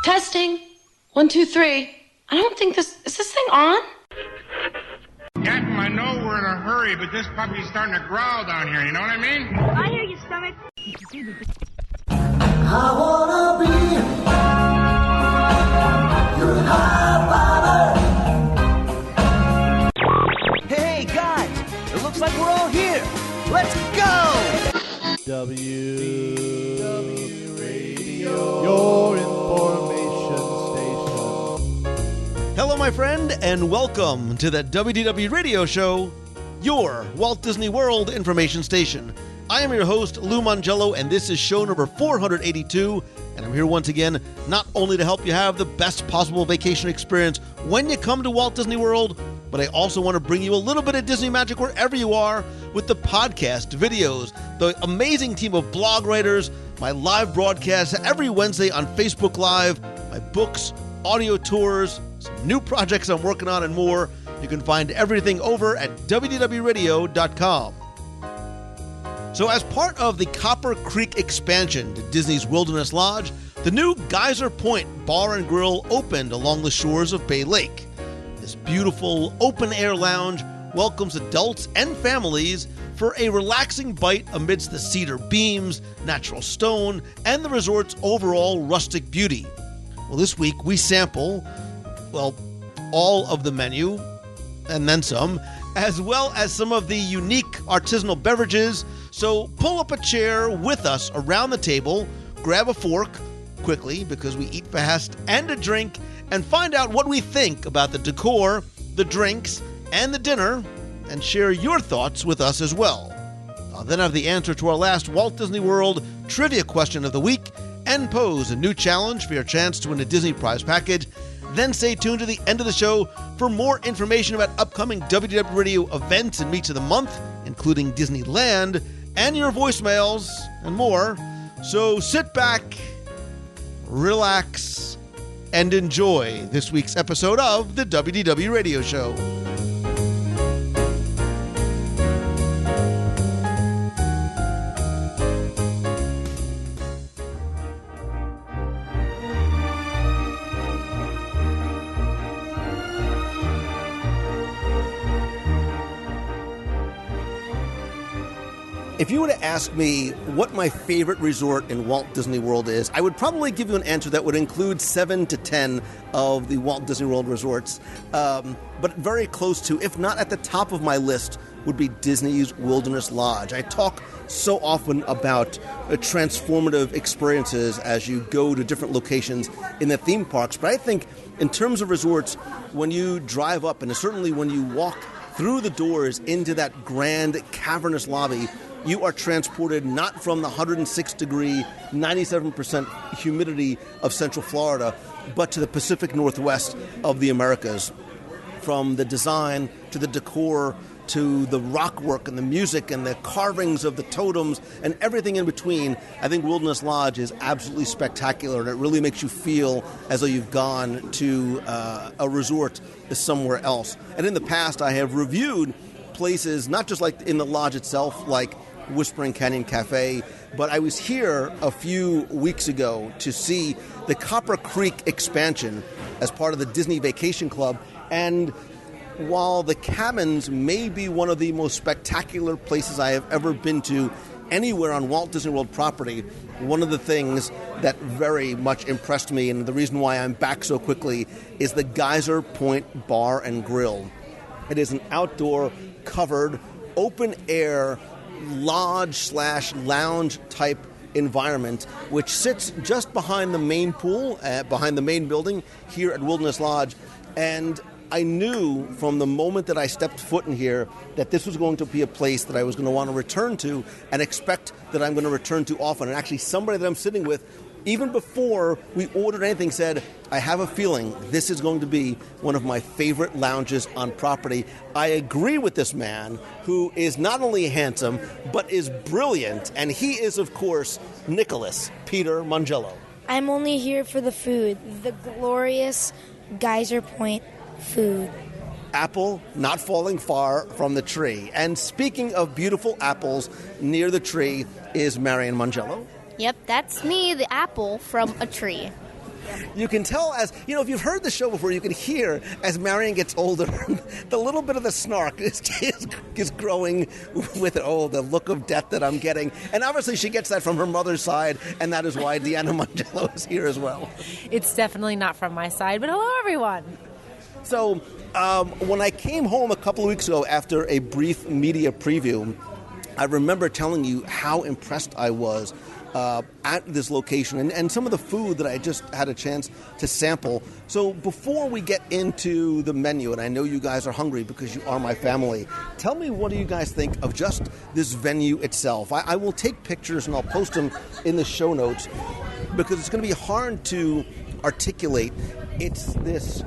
Testing. 1, 2, 3. I don't think is this thing on? Captain, I know we're in a hurry, but this puppy's starting to growl down here, you know what I mean? I hear you, stomach. I wanna be your high fiver. Hey, guys, it looks like we're all here. Let's go! WDW Radio, your information station. Hello, my friend, and welcome to the WDW Radio Show, your Walt Disney World information station. I am your host, Lou Mongello, and this is show number 482, and I'm here once again not only to help you have the best possible vacation experience when you come to Walt Disney World, but I also want to bring you a little bit of Disney magic wherever you are with the podcast, videos, the amazing team of blog writers, my live broadcasts every Wednesday on Facebook Live, my books, audio tours, some new projects I'm working on, and more. You can find everything over at WDWRadio.com. So as part of the Copper Creek expansion to Disney's Wilderness Lodge, the new Geyser Point Bar and Grill opened along the shores of Bay Lake. This beautiful open-air lounge welcomes adults and families for a relaxing bite amidst the cedar beams, natural stone, and the resort's overall rustic beauty. Well, this week we sample, all of the menu, and then some, as well as some of the unique artisanal beverages. So pull up a chair with us around the table, grab a fork quickly because we eat fast, and a drink, and find out what we think about the decor, the drinks, and the dinner, and share your thoughts with us as well. I'll then have the answer to our last Walt Disney World trivia question of the week and pose a new challenge for your chance to win a Disney prize package. Then stay tuned to the end of the show for more information about upcoming WDW Radio events and meets of the month, including Disneyland, and your voicemails, and more. So sit back, relax, and enjoy this week's episode of the WDW Radio Show. If you were to ask me what my favorite resort in Walt Disney World is, I would probably give you an answer that would include 7 to 10 of the Walt Disney World resorts. But very close to, if not at the top of my list, would be Disney's Wilderness Lodge. I talk so often about transformative experiences as you go to different locations in the theme parks. But I think in terms of resorts, when you drive up, and certainly when you walk through the doors into that grand cavernous lobby, you are transported not from the 106-degree, 97% humidity of Central Florida, but to the Pacific Northwest of the Americas. From the design to the decor to the rock work and the music and the carvings of the totems and everything in between, I think Wilderness Lodge is absolutely spectacular, and it really makes you feel as though you've gone to a resort somewhere else. And in the past, I have reviewed places, not just like in the lodge itself, like Whispering Canyon Cafe, but I was here a few weeks ago to see the Copper Creek expansion as part of the Disney Vacation Club. And while the cabins may be one of the most spectacular places I have ever been to anywhere on Walt Disney World property, one of the things that very much impressed me, and the reason why I'm back so quickly, is the Geyser Point Bar and Grill. It is an outdoor, covered, open-air lodge/lounge type environment, which sits just behind the main pool, behind the main building here at Wilderness Lodge. And I knew from the moment that I stepped foot in here that this was going to be a place that I was going to want to return to and expect that I'm going to return to often. And actually somebody that I'm sitting with, even before we ordered anything, said, I have a feeling this is going to be one of my favorite lounges on property. I agree with this man who is not only handsome, but is brilliant. And he is, of course, Nicholas Peter Mongello. I'm only here for the food, the glorious Geyser Point food. Apple not falling far from the tree. And speaking of beautiful apples, near the tree is Marion Mongello. Yep, that's me, the apple from a tree. You can tell as, if you've heard the show before, you can hear as Marion gets older, the little bit of the snark is growing with it. Oh, the look of death that I'm getting. And obviously she gets that from her mother's side, and that is why Deanna Mangello is here as well. It's definitely not from my side, but hello, everyone. So when I came home a couple of weeks ago after a brief media preview, I remember telling you how impressed I was at this location and some of the food that I just had a chance to sample. So before we get into the menu, and I know you guys are hungry because you are my family, tell me, what do you guys think of just this venue itself? I will take pictures and I'll post them in the show notes because it's going to be hard to articulate. It's this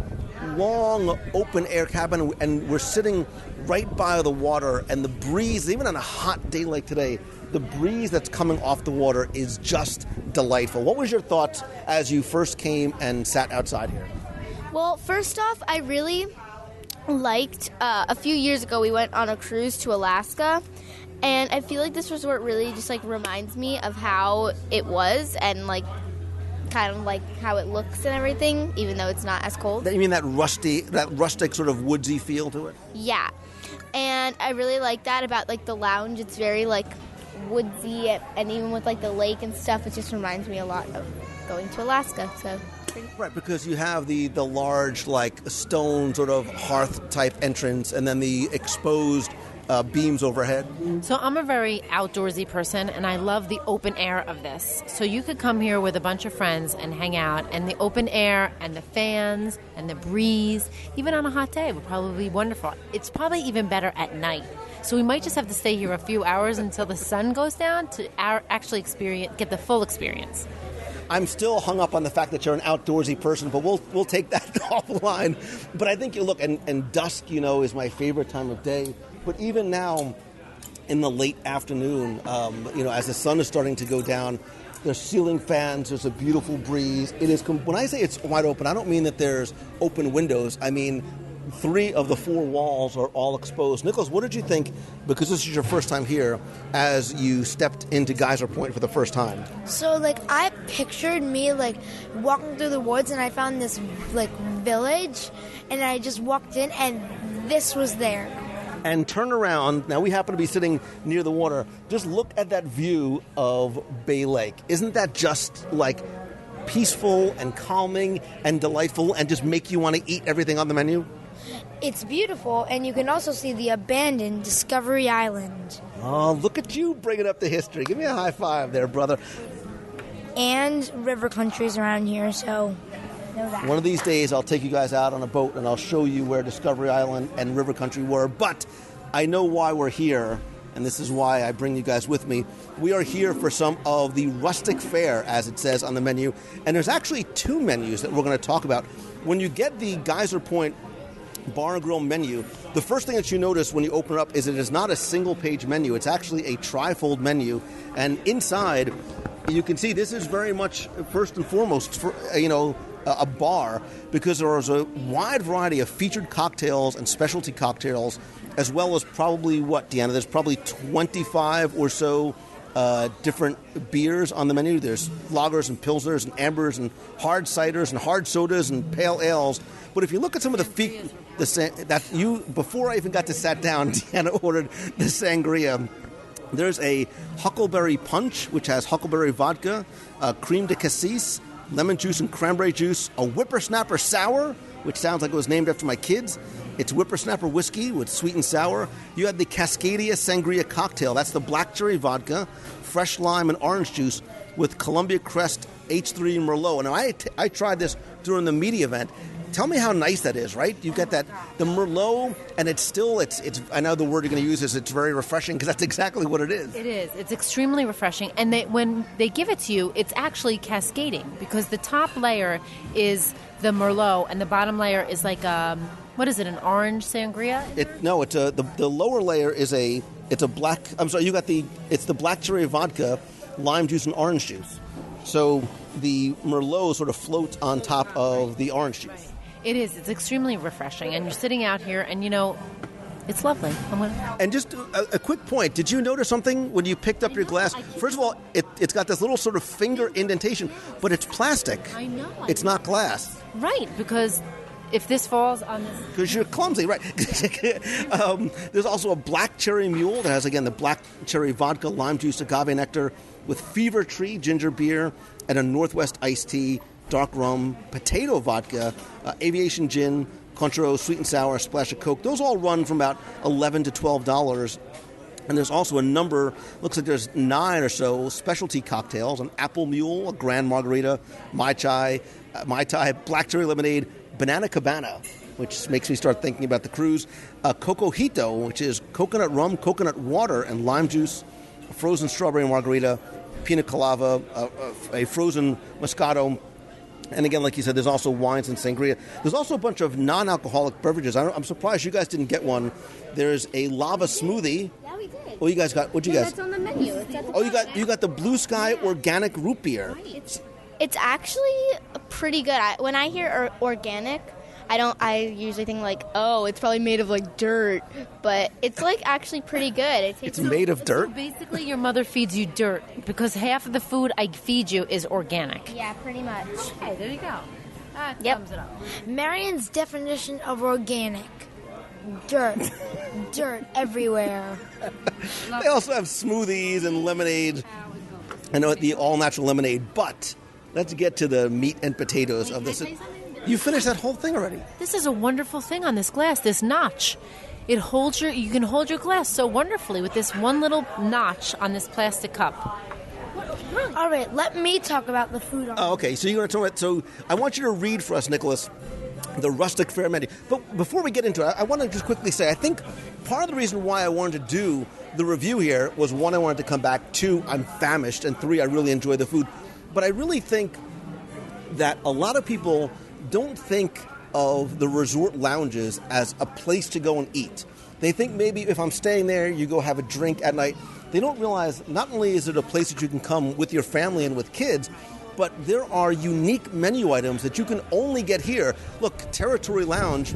long open air cabin, and we're sitting right by the water, and the breeze, even on a hot day like today, the breeze that's coming off the water is just delightful. What was your thoughts as you first came and sat outside here? Well, first off, I really liked, a few years ago we went on a cruise to Alaska, and I feel like this resort really just reminds me of how it was and kind of how it looks and everything, even though it's not as cold. You mean that rustic sort of woodsy feel to it? Yeah, and I really like that about the lounge. It's very woodsy, and even with the lake and stuff, it just reminds me a lot of going to Alaska. So right, because you have the large stone sort of hearth type entrance, and then the exposed beams overhead. So I'm a very outdoorsy person, and I love the open air of this. So you could come here with a bunch of friends and hang out, and the open air and the fans and the breeze, even on a hot day, would probably be wonderful. It's probably even better at night. So we might just have to stay here a few hours until the sun goes down to actually get the full experience. I'm still hung up on the fact that you're an outdoorsy person, but we'll take that offline. But I think and dusk, is my favorite time of day. But even now, in the late afternoon, as the sun is starting to go down, there's ceiling fans, there's a beautiful breeze. It is. When I say it's wide open, I don't mean that there's open windows. I mean 3 of the 4 walls are all exposed. Nicholas, what did you think, because this is your first time here, as you stepped into Geyser Point for the first time? So, I pictured me, walking through the woods, and I found this, village, and I just walked in, and this was there. And turn around. Now, we happen to be sitting near the water. Just look at that view of Bay Lake. Isn't that just, peaceful and calming and delightful and just make you want to eat everything on the menu? It's beautiful, and you can also see the abandoned Discovery Island. Oh, look at you bringing up the history. Give me a high five there, brother. And river countries around here, so know that. One of these days, I'll take you guys out on a boat, and I'll show you where Discovery Island and river country were. But I know why we're here, and this is why I bring you guys with me. We are here for some of the rustic fare, as it says on the menu. And there's actually 2 menus that we're going to talk about. When you get the Geyser Point Bar and Grill menu, the first thing that you notice when you open it up is it is not a single-page menu. It's actually a trifold menu. And inside, you can see this is very much, first and foremost, a bar, because there is a wide variety of featured cocktails and specialty cocktails, as well as probably, Deanna? There's probably 25 or so different beers on the menu. There's lagers and pilsners and ambers and hard ciders and hard sodas and pale ales. But if you look at some of before I even got to sat down, Deanna ordered the sangria. There's a huckleberry punch, which has huckleberry vodka, creme de cassis, lemon juice and cranberry juice, a whippersnapper sour, which sounds like it was named after my kids. It's whippersnapper whiskey with sweet and sour. You had the Cascadia Sangria cocktail. That's the black cherry vodka, fresh lime and orange juice with Columbia Crest H3 Merlot. And I tried this during the media event. Tell me how nice that is, right? You get the Merlot, and it's I know the word you're going to use is it's very refreshing, because that's exactly what it is. It is. It's extremely refreshing. And when they give it to you, it's actually cascading, because the top layer is the Merlot, and the bottom layer is what is it, an orange sangria? The lower layer is it's a black, it's the black cherry vodka, lime juice, and orange juice. So the Merlot sort of floats on top of the orange juice. It is. It's extremely refreshing. And you're sitting out here, and It's lovely. And just a quick point, did you notice something when you picked up your glass? First of all, it's got this little sort of finger indentation, but it's plastic. I know. It's not glass. Right, because if this falls on this... Because you're clumsy, right? There's also a black cherry mule that has, again, the black cherry vodka, lime juice, agave nectar with fever tree, ginger beer, and a Northwest iced tea, dark rum, potato vodka, aviation gin, Cointreau, sweet and sour, a splash of Coke. Those all run from about $11 to $12. And there's also a number, looks like there's 9 or so specialty cocktails, an apple mule, a grand margarita, Mai Tai, black cherry lemonade, banana cabana, which makes me start thinking about the cruise, cocojito, which is coconut rum, coconut water, and lime juice, a frozen strawberry margarita, pina colada, a frozen Moscato. And again, like you said, there's also wines and sangria. There's also a bunch of non-alcoholic beverages. I'm surprised you guys didn't get one. There's a lava smoothie. Yeah, we did. Oh, you guys got, what'd you guys? That's on the menu. It's at the you got the Blue Sky organic root beer. It's actually pretty good. When I hear organic, I usually think like, oh, it's probably made of like dirt, but it's like actually pretty good. It's made of dirt? So basically your mother feeds you dirt because half of the food I feed you is organic. Yeah, pretty much. Okay, there you go. That sums it up. Marion's definition of organic. Dirt. Dirt everywhere. They also have smoothies and lemonade. I know the all-natural lemonade, but let's get to the meat and potatoes of this. You finished that whole thing already. This is a wonderful thing on this glass, this notch. You can hold your glass so wonderfully with this one little notch on this plastic cup. All right, let me talk about the food. Oh, okay. So you're going to talk about. So I want you to read for us, Nicholas, the rustic fare menu. But before we get into it, I want to just quickly say I think part of the reason why I wanted to do the review here was, 1, I wanted to come back. 2, I'm famished, and 3, I really enjoy the food. But I really think that a lot of people don't think of the resort lounges as a place to go and eat. They think maybe if I'm staying there, you go have a drink at night. They don't realize not only is it a place that you can come with your family and with kids, but there are unique menu items that you can only get here. Look, Territory Lounge,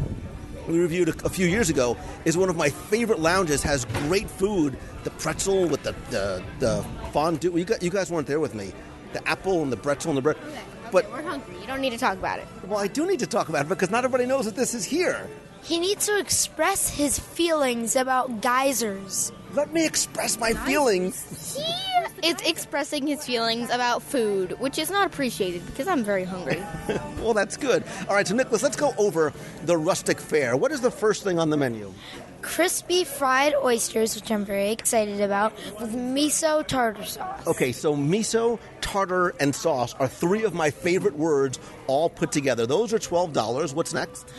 we reviewed a few years ago, is one of my favorite lounges, has great food. The pretzel with the fondue. You guys weren't there with me. The apple and the pretzel and the bread. But we're hungry. You don't need to talk about it. Well, I do need to talk about it because not everybody knows that this is here. He needs to express his feelings about geysers. Let me express my feelings. He is expressing his feelings about food, which is not appreciated because I'm very hungry. Well, that's good. All right, so Nicholas, let's go over the rustic fare. What is the first thing on the menu? Crispy fried oysters, which I'm very excited about, with miso tartar sauce. Okay, so miso, tartar, and sauce are 3 of my favorite words all put together. Those are $12. What's next?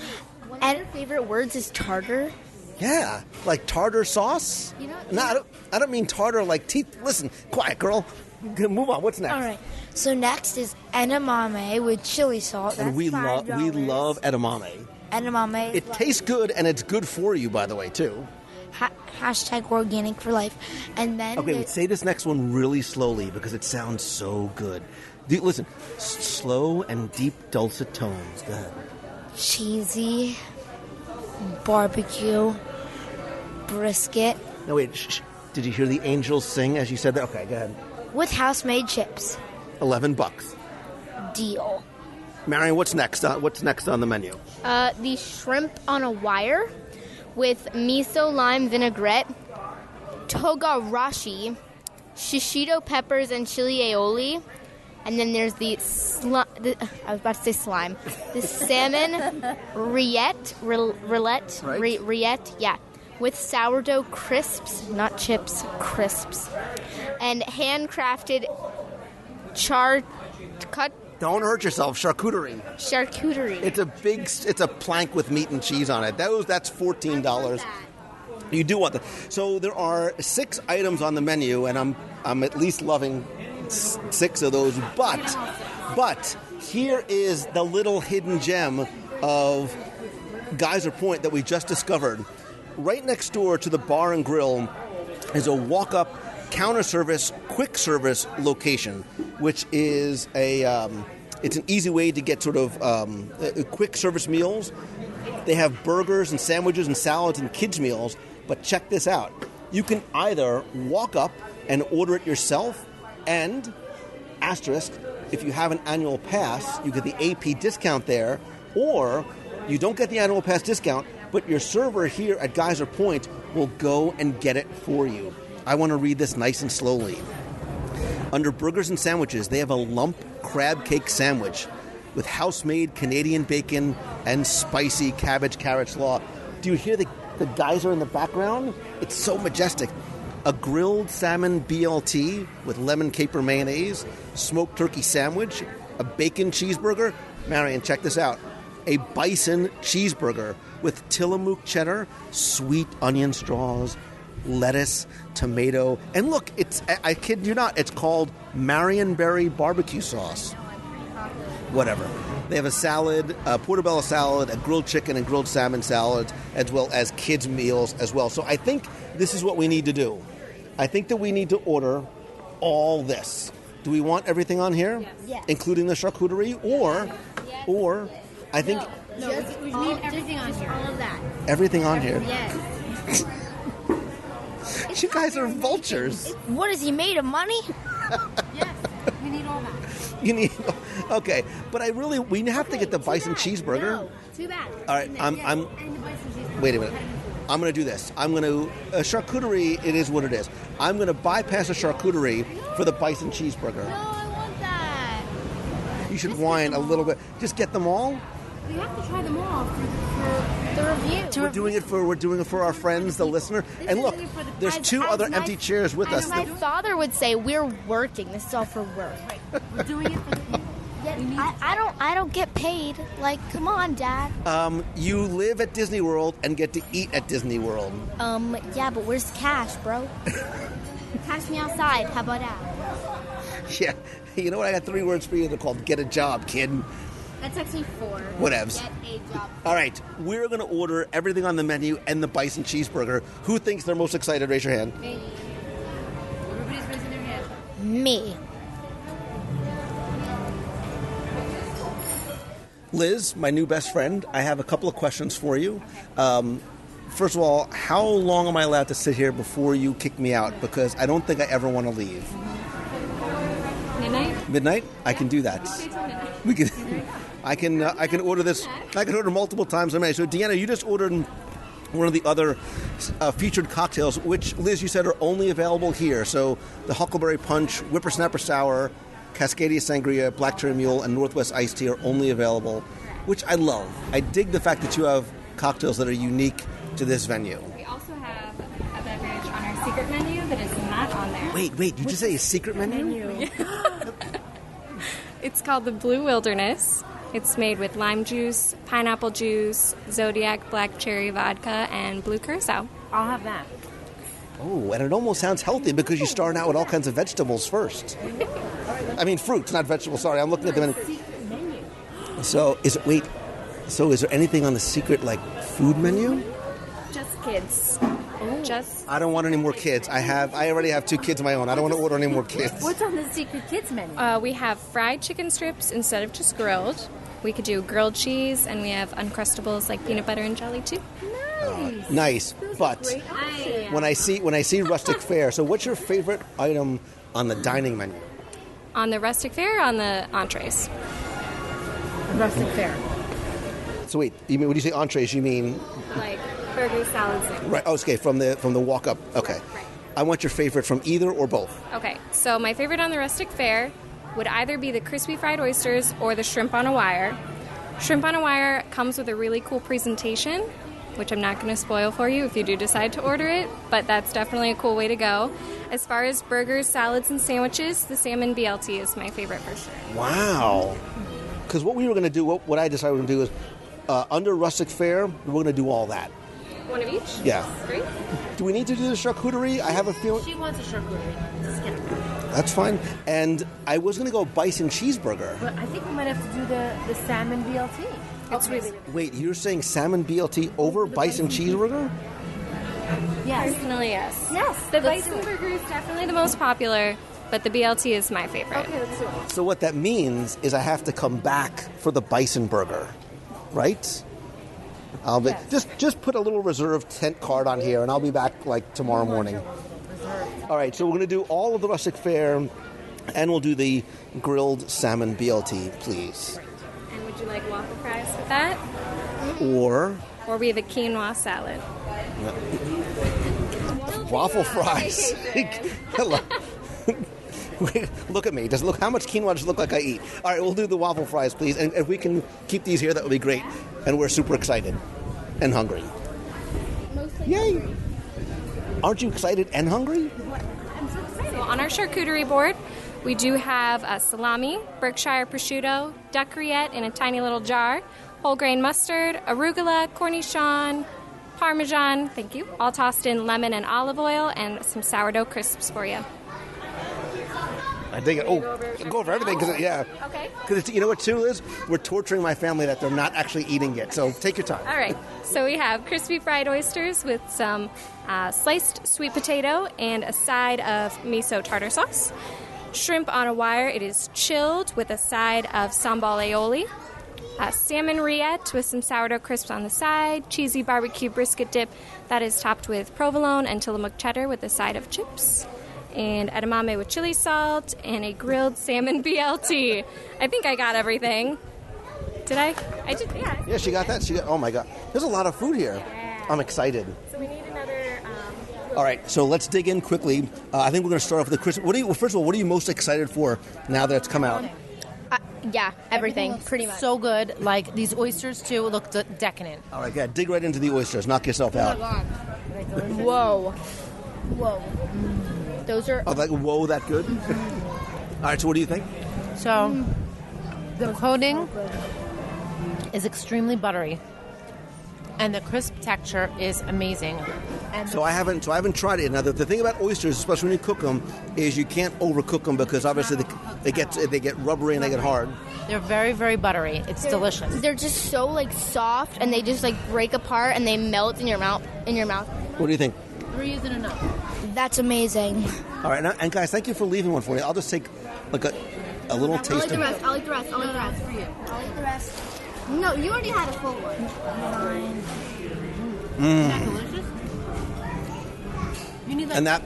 One of your favorite words is tartar? Yeah, like tartar sauce? No, I don't mean tartar like teeth. Listen, quiet, girl. Move on. What's next? All right. So next is edamame with chili salt. That's and we love edamame. Edamame. It tastes good, and it's good for you, by the way, too. Hashtag organic for life. And then... Okay, wait, say this next one really slowly because it sounds so good. Listen, slow and deep dulcet tones. Go ahead. Cheesy, barbecue, brisket. No, wait, shh. Did you hear the angels sing as you said that? Okay, go ahead. With house-made chips. $11. Deal. Marion, what's next? What's next on the menu? The shrimp on a wire with miso lime vinaigrette, togarashi, shishito peppers and chili aioli, and then there's the salmon rillette, yeah, with sourdough crisps, not chips, crisps, and handcrafted cut. Don't hurt yourself. Charcuterie. It's a plank with meat and cheese on it. That's $14. You do want that. So there are 6 items on the menu, and I'm at least loving 6 of those. But here is the little hidden gem of Geyser Point that we just discovered. Right next door to the bar and grill is a walk-up counter service, quick service location, which is it's an easy way to get sort of quick service meals. They have burgers and sandwiches and salads and kids' meals, but check this out. You can either walk up and order it yourself, and, asterisk, if you have an annual pass, you get the AP discount there, or you don't get the annual pass discount, but your server here at Geyser Point will go and get it for you. I want to read this nice and slowly. Under burgers and sandwiches, they have a lump crab cake sandwich with house-made Canadian bacon and spicy cabbage carrot slaw. Do you hear the geyser in the background? It's so majestic. A grilled salmon BLT with lemon caper mayonnaise, smoked turkey sandwich, a bacon cheeseburger. Marion, check this out. A bison cheeseburger with Tillamook cheddar, sweet onion straws, lettuce, tomato, and look, I kid you not, it's called Marionberry barbecue sauce. Whatever. They have a salad, a portobello salad, a grilled chicken and grilled salmon salad, as well as kids' meals as well. So I think this is what we need to do. I think that we need to order all this. Do we want everything on here? Yes. Including the charcuterie? Or I think... No, we need everything on here. All of that. Everything on here. Yes. You guys are vultures. What is he made of money? Yes, we need all that. You need... Okay, but we have to get the bison cheeseburger. No, too bad. All right, And the bison cheeseburger. Wait a minute. I'm going to do this. I'm going to... charcuterie, it is what it is. I'm going to bypass the charcuterie for the bison cheeseburger. No, I want that. You should whine a little bit. Just get them all. We have to try them all for The review. We're doing it for our friends, the listener. And look, there's two other empty chairs with us. My father would say, we're working. This is all for work. We're doing it for the people. I don't get paid. Like, come on, Dad. You live at Disney World and get to eat at Disney World. Yeah, but where's the cash, bro? Cash me outside. How about that? Yeah. You know what? I got 3 words for you. They're called get a job, kid. That's actually 4. Whatevs. Get a job. All right. We're going to order everything on the menu and the bison cheeseburger. Who thinks they're most excited? Raise your hand. Me. Everybody's raising their hand. Me. Liz, my new best friend, I have a couple of questions for you. First of all, how long am I allowed to sit here before you kick me out? Because I don't think I ever want to leave. Midnight? Midnight? I can do that. We can. I can order this. I can order multiple times a night. So, Deanna, you just ordered one of the other featured cocktails, which, Liz, you said are only available here. So, the Huckleberry Punch, Whippersnapper Sour, Cascadia Sangria, Black Cherry Mule, and Northwest Iced Tea are only available, which I love. I dig the fact that you have cocktails that are unique to this venue. We also have a beverage on our secret menu that is not on there. Wait, you just say a secret menu? It's called the Blue Wilderness. It's made with lime juice, pineapple juice, Zodiac black cherry vodka, and blue curacao. I'll have that. Oh, and it almost sounds healthy because you start out with all kinds of vegetables first. I mean, fruits, not vegetables. Sorry, I'm looking at the menu. So, is there anything on the secret, food menu? Just kids. Just. I don't want any more kids. I already have 2 kids of my own. I don't want to order any more kids. What's on the secret kids menu? We have fried chicken strips instead of just grilled. We could do grilled cheese, and we have Uncrustables like peanut butter and jelly too. Nice, but when I see rustic fare, so what's your favorite item on the dining menu? On the rustic fare, or on the entrees. Rustic fare. So wait, you mean when you say entrees, you mean Like burger, salads. right? Oh, okay, from the walk up. Okay, Right. I want your favorite from either or both. Okay, so my favorite on the rustic fare would either be the crispy fried oysters or the shrimp on a wire. Shrimp on a wire comes with a really cool presentation, which I'm not going to spoil for you if you do decide to order it, but that's definitely a cool way to go. As far as burgers, salads, and sandwiches, the salmon BLT is my favorite for sure. Wow. Because what we were going to do, what I decided we were going to do is, under rustic fare, we're going to do all that. One of each? Yeah. Great. Do we need to do the charcuterie? I have a feeling. She wants a charcuterie. Just kidding. That's fine. And I was going to go bison cheeseburger. But I think we might have to do the salmon BLT. It's really, Wait, you're saying salmon BLT over bison cheeseburger? Yes. personally, yes. Yes. The let's bison do it. burger is definitely the most popular, but the BLT is my favorite. Okay, let's do it. So what that means is I have to come back for the bison burger, right? Just put a little reserve tent card on here, and I'll be back like tomorrow morning. All right, so we're going to do all of the rustic fare, and we'll do the grilled salmon BLT, please. And would you like waffle fries with that? Or we have a quinoa salad. waffle fries. Hello. Wait, look at me. How much quinoa does it look like I eat? All right, we'll do the waffle fries, please. And if we can keep these here, that would be great. And we're super excited and hungry. Yay! Aren't you excited and hungry? I'm so excited. So on our charcuterie board, we do have a salami, Berkshire prosciutto, duck rillette in a tiny little jar, whole grain mustard, arugula, cornichon, parmesan, thank you, all tossed in lemon and olive oil, and some sourdough crisps for you. I dig it. Oh, go over everything because Okay. Because you know what too is we're torturing my family that they're not actually eating it. So take your time. All right. So we have crispy fried oysters with some sliced sweet potato and a side of miso tartar sauce. Shrimp on a wire. It is chilled with a side of sambal aioli. Salmon rillette with some sourdough crisps on the side. Cheesy barbecue brisket dip that is topped with provolone and Tillamook cheddar with a side of chips. And edamame with chili salt, and a grilled salmon BLT. I think I got everything. Did I? I did, yeah. Yeah, she got that. Oh my God. There's a lot of food here. Yeah. I'm excited. So we need another... All right, so let's dig in quickly. I think we're going to start off with the Christmas. First of all, what are you most excited for now that it's come out? Everything pretty much. So good. Like, these oysters, too, look decadent. All right, yeah, dig right into the oysters. Knock yourself out. Whoa. Those are... Oh, like, whoa, that good? All right, so what do you think? So, the coating is extremely buttery, and the crisp texture is amazing. And So I haven't tried it. Now the thing about oysters, especially when you cook them, is you can't overcook them because obviously they get rubbery and they get hard. they're very, very buttery. It's delicious. They're just so like soft, and they just like break apart and they melt in your mouth. What do you think? 3 isn't enough. That's amazing. All right, and guys, thank you for leaving one for me. I'll just take like a little taste. I'll eat the rest. I'll eat the rest. I'll eat the rest. No, you already had a full one. Is that delicious? You need like, And that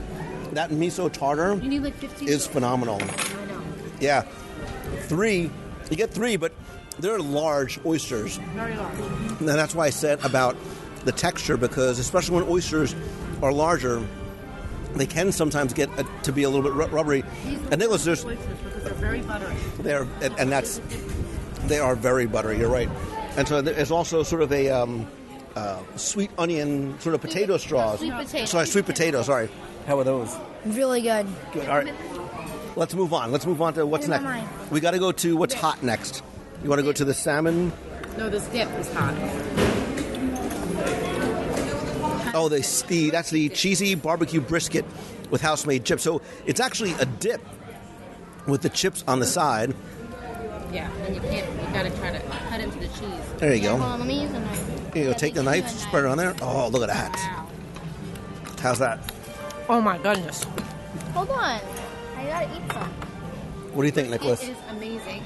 miso tartar you need like 15 is phenomenal. I know. Yeah, 3. You get 3, but they're large oysters. Very large. And that's why I said about the texture, because especially when oysters are larger, they can sometimes get to be a little bit rubbery. And Nicholas, oysters because they're very buttery. They are very buttery. You're right. And so there's also sort of a sweet onion sort of potato straws. Sweet potato. Sorry, sweet potato. Sorry. How are those? Really good. Good. All right. Let's move on. Let's move on to what's next. Mine. We got to go to what's hot next. You want to go to the salmon? No, this dip is hot. Oh, that's the cheesy barbecue brisket with house-made chips. So it's actually a dip with the chips on the side. Yeah, and you gotta try to cut into the cheese. There you go. Hold on, let me use the knife. Here you go. Take the knife, spread it on there. Oh, look at that. Wow. How's that? Oh my goodness. Hold on. I gotta eat some. What do you think, Nicholas? It is amazing.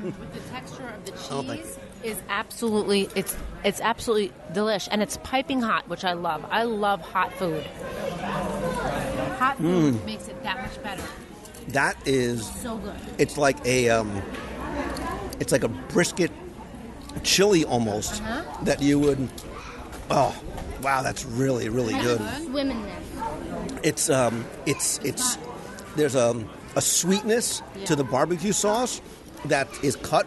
With the texture of the cheese is absolutely it's absolutely delish, and it's piping hot, which I love. I love hot food. Hot food makes it that much better. That is So good. It's like a brisket chili almost that you would. Oh, wow, that's really really good. Swim in this. It's there's a sweetness to the barbecue sauce that is cut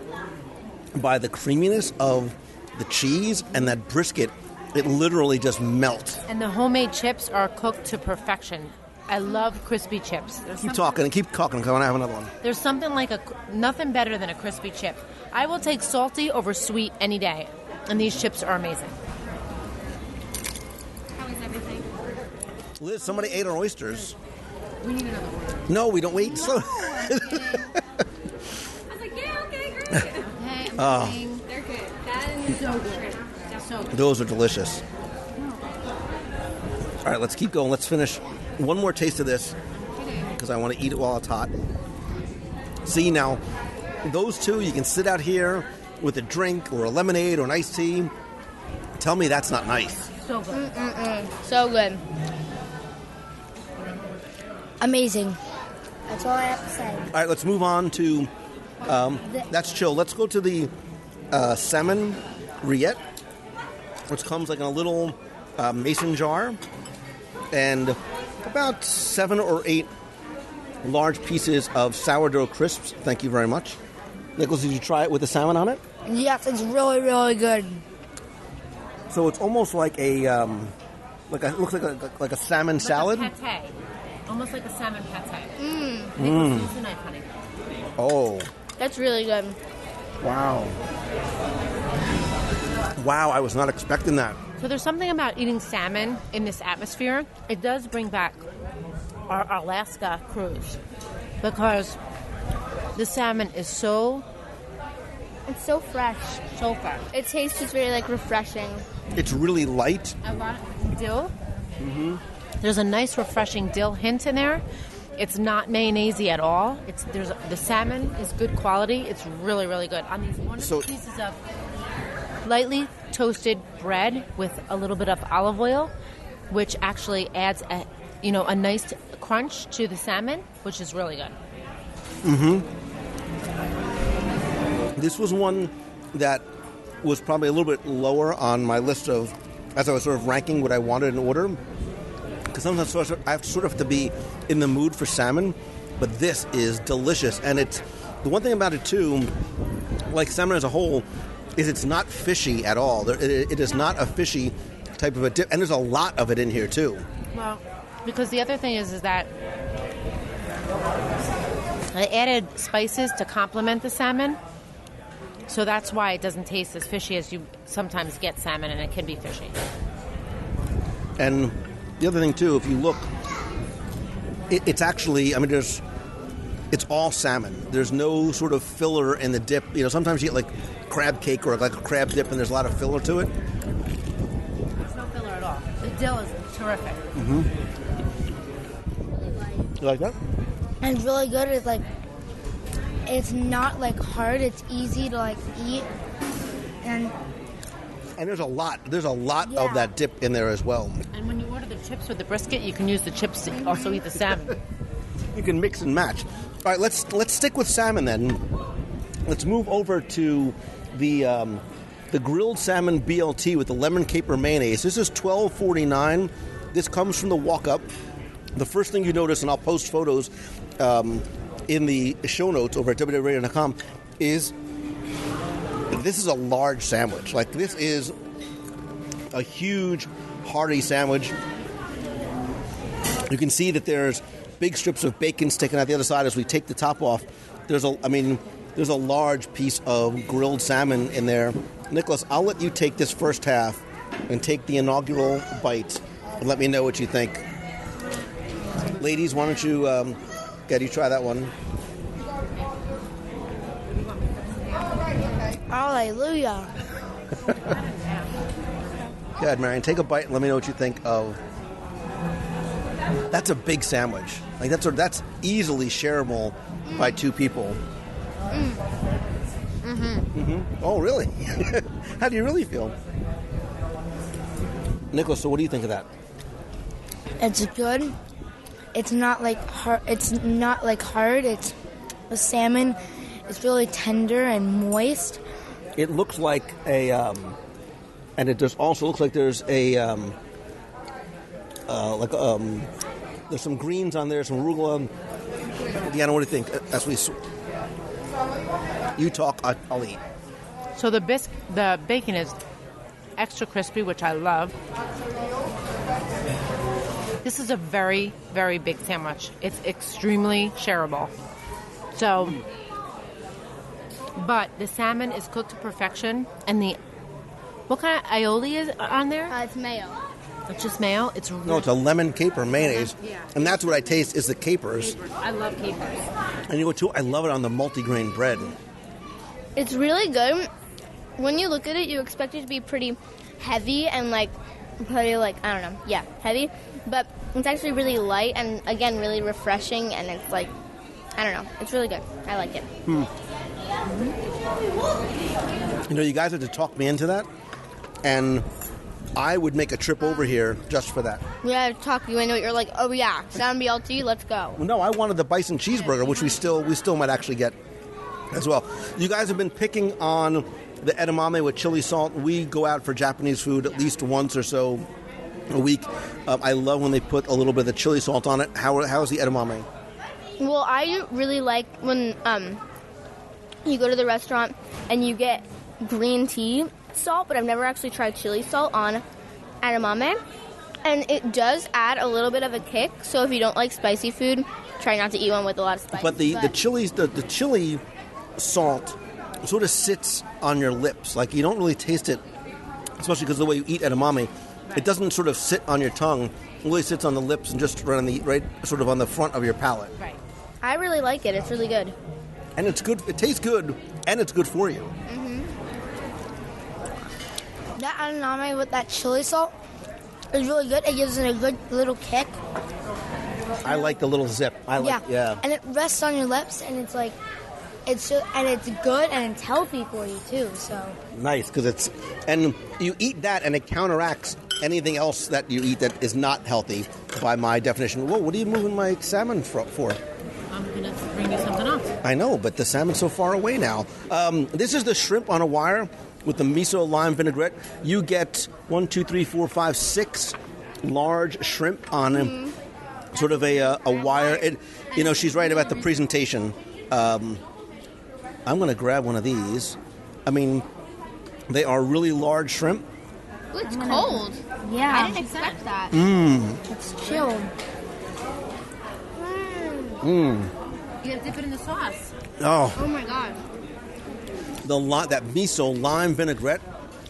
by the creaminess of the cheese, and that brisket, it literally just melts. And the homemade chips are cooked to perfection. I love crispy chips. Keep talking, because I want to have another one. There's something like nothing better than a crispy chip. I will take salty over sweet any day, and these chips are amazing. How is everything? Liz, somebody ate our oysters. We need another one. No, we don't wait. So I was like, yeah, okay, great. Okay, amazing. They're good. That and So good. shrimp. So good. those are delicious. All right, let's keep going. Let's finish one more taste of this because I want to eat it while it's hot. See, now, those two, you can sit out here with a drink or a lemonade or an iced tea, tell me that's not nice. So good. So good. Amazing. That's all I have to say. All right, let's move on to, that's chill. Let's go to the salmon rillette, which comes like in a little mason jar, and about 7 or 8 large pieces of sourdough crisps. Thank you very much. Nicholas, did you try it with the salmon on it? Yes, it's really, really good. So it's almost like a, it looks like a salmon salad. Like a pate. Almost like a salmon pate. Mm. Use a knife, honey. Oh. That's really good. Wow. Wow, I was not expecting that. So there's something about eating salmon in this atmosphere. It does bring back our Alaska cruise because the salmon is so... It's so fresh. So fresh. It tastes just very, like, refreshing. It's really light. A lot of dill. Mm-hmm. There's a nice, refreshing dill hint in there. It's not mayonnaise-y at all. The salmon is good quality. It's really, really good. On these wonderful pieces of lightly toasted bread with a little bit of olive oil, which actually adds a nice crunch to the salmon, which is really good. Mm-hmm. This was one that was probably a little bit lower on my list of, as I was sort of ranking what I wanted in order. Because sometimes I have to be in the mood for salmon, but this is delicious. And it's the one thing about it too, like salmon as a whole, is it's not fishy at all. It is not a fishy type of a dip, and there's a lot of it in here too. Well, because the other thing is that I added spices to complement the salmon, so that's why it doesn't taste as fishy as you sometimes get salmon, and it can be fishy. And the other thing too, if you look, it's actually, it's all salmon. There's no sort of filler in the dip. Sometimes you get like crab cake or like a crab dip, and there's a lot of filler to it. There's no filler at all. The dill is terrific. Mm-hmm. You like that? And it's really good. It's like, it's not like hard. It's easy to like eat. And there's a lot of that dip in there as well. And when you order the chips with the brisket, you can use the chips to also eat the salmon. You can mix and match. All right, let's stick with salmon then. Let's move over to the grilled salmon BLT with the lemon caper mayonnaise. This is $12.49. This comes from the walk-up. The first thing you notice, and I'll post photos in the show notes over at WDW.com, is this is a large sandwich. Like, this is a huge, hearty sandwich. You can see that there's big strips of bacon sticking out the other side as we take the top off. There's a large piece of grilled salmon in there. Nicholas, I'll let you take this first half and take the inaugural bite and let me know what you think. Ladies, why don't you try that one? hallelujah. Go ahead, Marion. Take a bite and let me know what you think of. That's a big sandwich. Like that's easily shareable by 2 people. Oh, really? How do you really feel, Nicholas? So, what do you think of that? It's good. It's not like hard. It's not like hard. It's the salmon. It's really tender and moist. It looks like a, and it just also looks like there's a, there's some greens on there, some arugula. Deanna, what do you think? As you talk, I'll eat. So the bacon is extra crispy, which I love. This is a very, very big sandwich. It's extremely shareable. So, but the salmon is cooked to perfection, and what kind of aioli is on there? It's mayo. It's just mayo. It's a lemon caper mayonnaise, and that's what I taste is the capers. I love capers. And you know what, too? I love it on the multigrain bread. It's really good. When you look at it, you expect it to be pretty heavy and heavy. But it's actually really light and, again, really refreshing. And it's it's really good. I like it. You know, you guys had to talk me into that, and I would make a trip over here just for that. Yeah, talk you into it. You're like, oh yeah, Sound BLT, let's go. Well, no, I wanted the bison cheeseburger, which we still might actually get as well. You guys have been picking on the edamame with chili salt. We go out for Japanese food at least once or so a week. I love when they put a little bit of the chili salt on it. How's the edamame? Well, I really like when you go to the restaurant and you get green tea salt, but I've never actually tried chili salt on edamame. And it does add a little bit of a kick, so if you don't like spicy food, try not to eat one with a lot of spice. But the chili salt sort of sits on your lips. Like, you don't really taste it, especially because the way you eat edamame, it doesn't sort of sit on your tongue. It really sits on the lips and just right sort of on the front of your palate. Right. I really like it. It's really good. And it's good. It tastes good, and it's good for you. That edamame with that chili salt is really good. It gives it a good little kick. I like the little zip. Yeah. And it rests on your lips, and it's like, it's good and it's healthy for you too. So nice, because and you eat that, and it counteracts anything else that you eat that is not healthy by my definition. Whoa, what are you moving my salmon for? I'm going to bring you something else. I know, but the salmon's so far away now. This is the shrimp on a wire with the miso lime vinaigrette. You get 1, 2, 3, 4, 5, 6 large shrimp on sort of a wire. She's right about the presentation. I'm going to grab one of these. I mean, they are really large shrimp. Ooh, it's cold. Yeah. I didn't expect that. It's chilled. You gotta dip it in the sauce. Oh my god. That miso lime vinaigrette,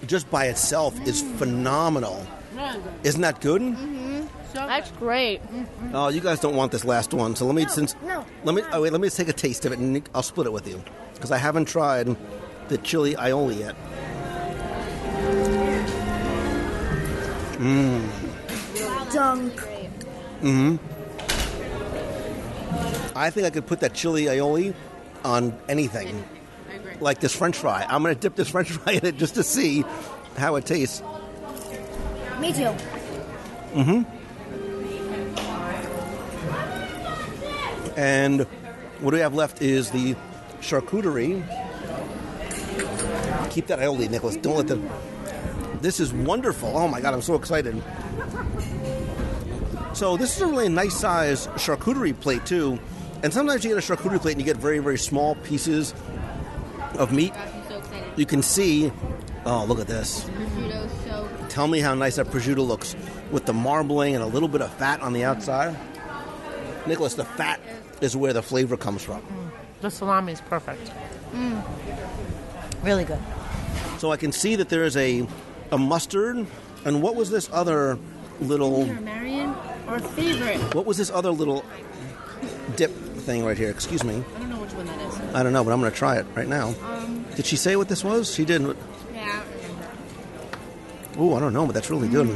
just by itself, is phenomenal. Isn't that good? That's great. Oh, you guys don't want this last one, so let me let me take a taste of it, and I'll split it with you, because I haven't tried the chili aioli yet. Dunk. I think I could put that chili aioli on anything, like this French fry. I'm going to dip this French fry in it just to see how it tastes. Me too. And what we have left is the charcuterie. Keep that aioli, Nicholas. Don't let them. This is wonderful. Oh my God, I'm so excited. So this is a really nice size charcuterie plate too. And sometimes you get a charcuterie plate and you get very, very small pieces of meat. I'm so excited. You can see, oh, look at this. Prosciutto's so Tell me how nice that prosciutto looks with the marbling and a little bit of fat on the outside. Nicholas, the fat is where the flavor comes from. The salami is perfect. Really good. So I can see that there is a mustard. And what was this other little... Marion, our favorite. What was this other little dip thing right here? Excuse me. I don't know which one that is. I don't know, but I'm going to try it right now. Did she say what this was? She didn't. yeah. Oh, I don't know, but that's really good.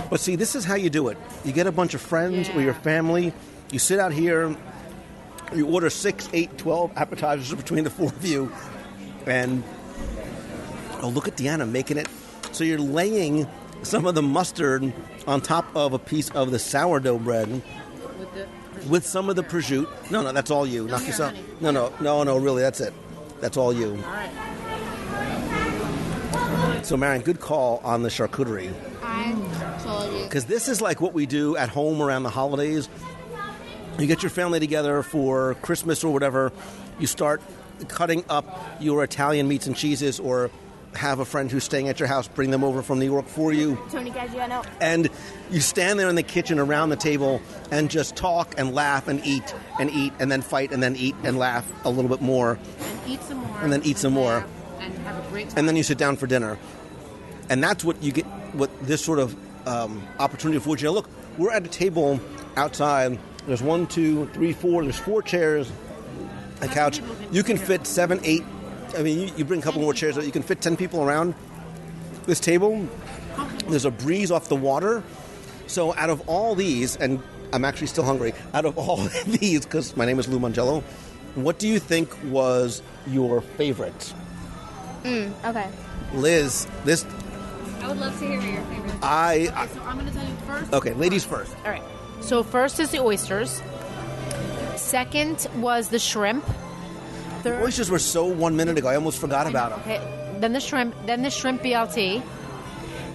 But see, this is how you do it. You get a bunch of friends or your family. You sit out here. You order 6, 8, 12 appetizers between the four of you. And, oh, look at Deanna making it. So you're laying some of the mustard on top of a piece of the sourdough bread with some of the prosciutto. No, that's all you. Knock yourself. No, really, that's it. That's all you. All right. So, Marion, good call on the charcuterie. I told you. Because this is like what we do at home around the holidays. You get your family together for Christmas or whatever. You start cutting up your Italian meats and cheeses, or have a friend who's staying at your house bring them over from New York for you. Tony Caggiano. And you stand there in the kitchen around the table and just talk and laugh and eat and then fight and then eat and laugh a little bit more. And eat some more. And then eat some more. And have a great time. And then you sit down for dinner. And that's what you get, what this sort of opportunity affords you. Look, we're at a table outside. There's 1, 2, 3, 4. There's 4 chairs, a couch. You can fit 7, 8. I mean, you bring a couple more chairs. You can fit 10 people around this table. There's a breeze off the water. So out of all these, and I'm actually still hungry, out of all these, because my name is Lou Mangello, What do you think was your favorite? Okay. Liz, this I would love to hear your favorite. So I'm going to tell you first. Okay, ladies first. All right. So first is the oysters. Second was the shrimp. Third, Oysters were so 1 minute ago. I almost forgot about them. okay. Then the shrimp. Then the shrimp BLT.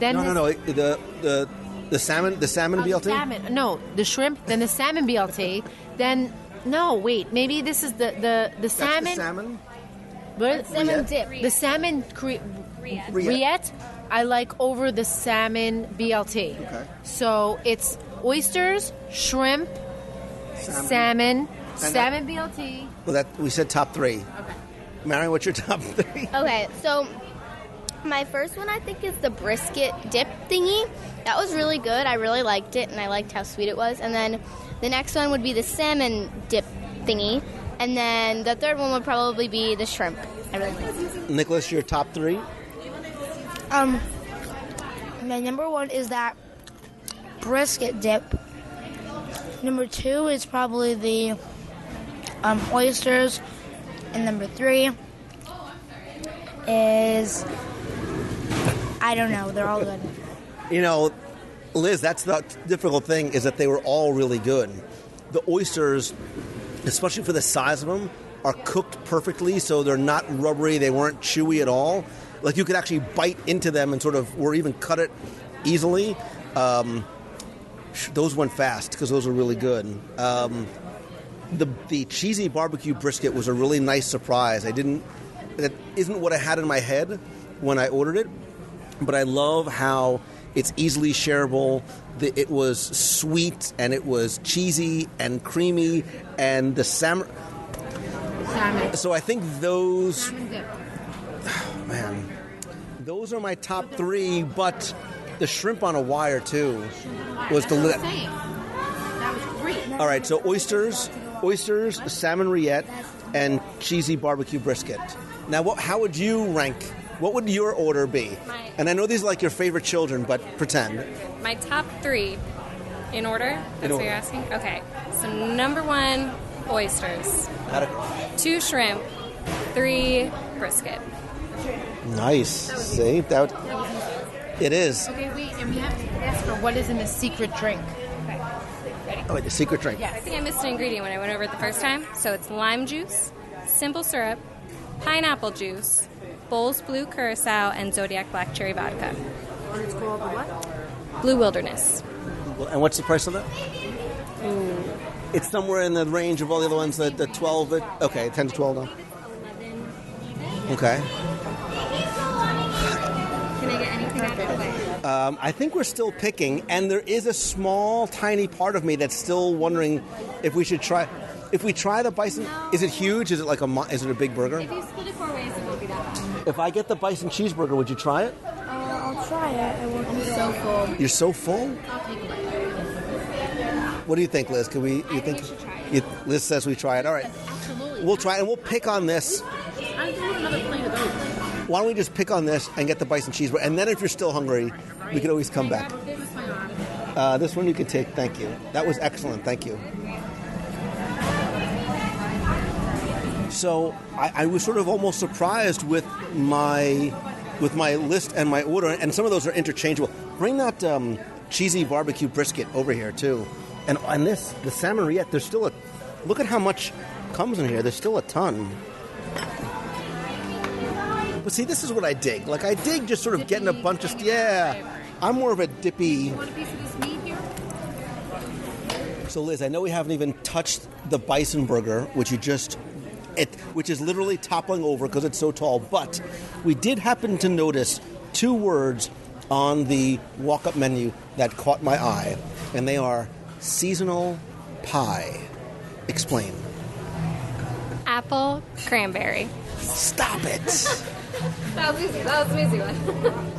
Then No. The salmon BLT. Salmon. No, the shrimp. Then the salmon BLT. Then no, wait. Maybe this is the That's salmon. the salmon. What? Salmon dip. The salmon rillette. I like over the salmon BLT. Okay. So it's oysters, shrimp, salmon BLT. Well, that we said top 3. Okay. Marion, what's your top 3? Okay, so my first one I think is the brisket dip thingy. That was really good. I really liked it, and I liked how sweet it was. And then the next one would be the salmon dip thingy. And then the third one would probably be the shrimp. I really liked it. Nicholas, your top 3? My number 1 is that brisket dip. Number 2 is probably the oysters. And number 3 is, I don't know, they're all good. You know, Liz, that's the difficult thing, is that they were all really good. The oysters, especially for the size of them, are cooked perfectly, so they're not rubbery, they weren't chewy at all. Like, you could actually bite into them and or even cut it easily. Those went fast, because those were really good. The cheesy barbecue brisket was a really nice surprise. That isn't what I had in my head when I ordered it, but I love how it's easily shareable. It was sweet, and it was cheesy and creamy, and the salmon. So I think those, man, those are my top 3. But the shrimp on a wire too was delicious. That was great. All right, so oysters, salmon rillette, and cheesy barbecue brisket. Now, how would you rank? What would your order be? And I know these are like your favorite children, but pretend. My top 3 in order? That's what you're asking? Okay. So number 1, oysters. 2, shrimp. 3, brisket. Nice. See? It is. Okay, wait, and we have to ask her what is in the secret drink. Okay. Ready? Oh, wait, the secret drink. I think I missed an ingredient when I went over it the first time. So it's lime juice, simple syrup, pineapple juice, Bowls Blue Curacao, and Zodiac Black Cherry Vodka. And it's called the what? Blue Wilderness. And what's the price of that? It's somewhere in the range of all the other ones, the 12, okay, 10 to 12 now. Okay. Can I get anything out of the way? I think we're still picking, and there is a small, tiny part of me that's still wondering if we should try. If we try the bison, is it huge? Is it like is it a big burger? If you split it 4 ways, it won't be that bad. If I get the bison cheeseburger, would you try it? I'll try it. I'm so full. You're so full. I'll take a bite. What do you think, Liz? Can we? I think we should try it. Liz says we try it. All right. Absolutely. We'll try it, and we'll pick on this. I want another plate of those. Why don't we just pick on this and get the bison cheeseburger, and then if you're still hungry, we can always come back. This one you can take. Thank you. That was excellent. Thank you. So I was sort of almost surprised with my list and my order, and some of those are interchangeable. Bring that cheesy barbecue brisket over here too, and the salmon rillette. There's still look at how much comes in here. There's still a ton. But see, this is what I dig. Like, I dig just sort of getting a bunch of... Yeah. I'm more of a dippy... You want a piece of this meat here? So, Liz, I know we haven't even touched the bison burger, which is literally toppling over because it's so tall. But we did happen to notice 2 words on the walk-up menu that caught my eye, and they are seasonal pie. Explain. Apple cranberry. Stop it! That was easy. That was an easy one.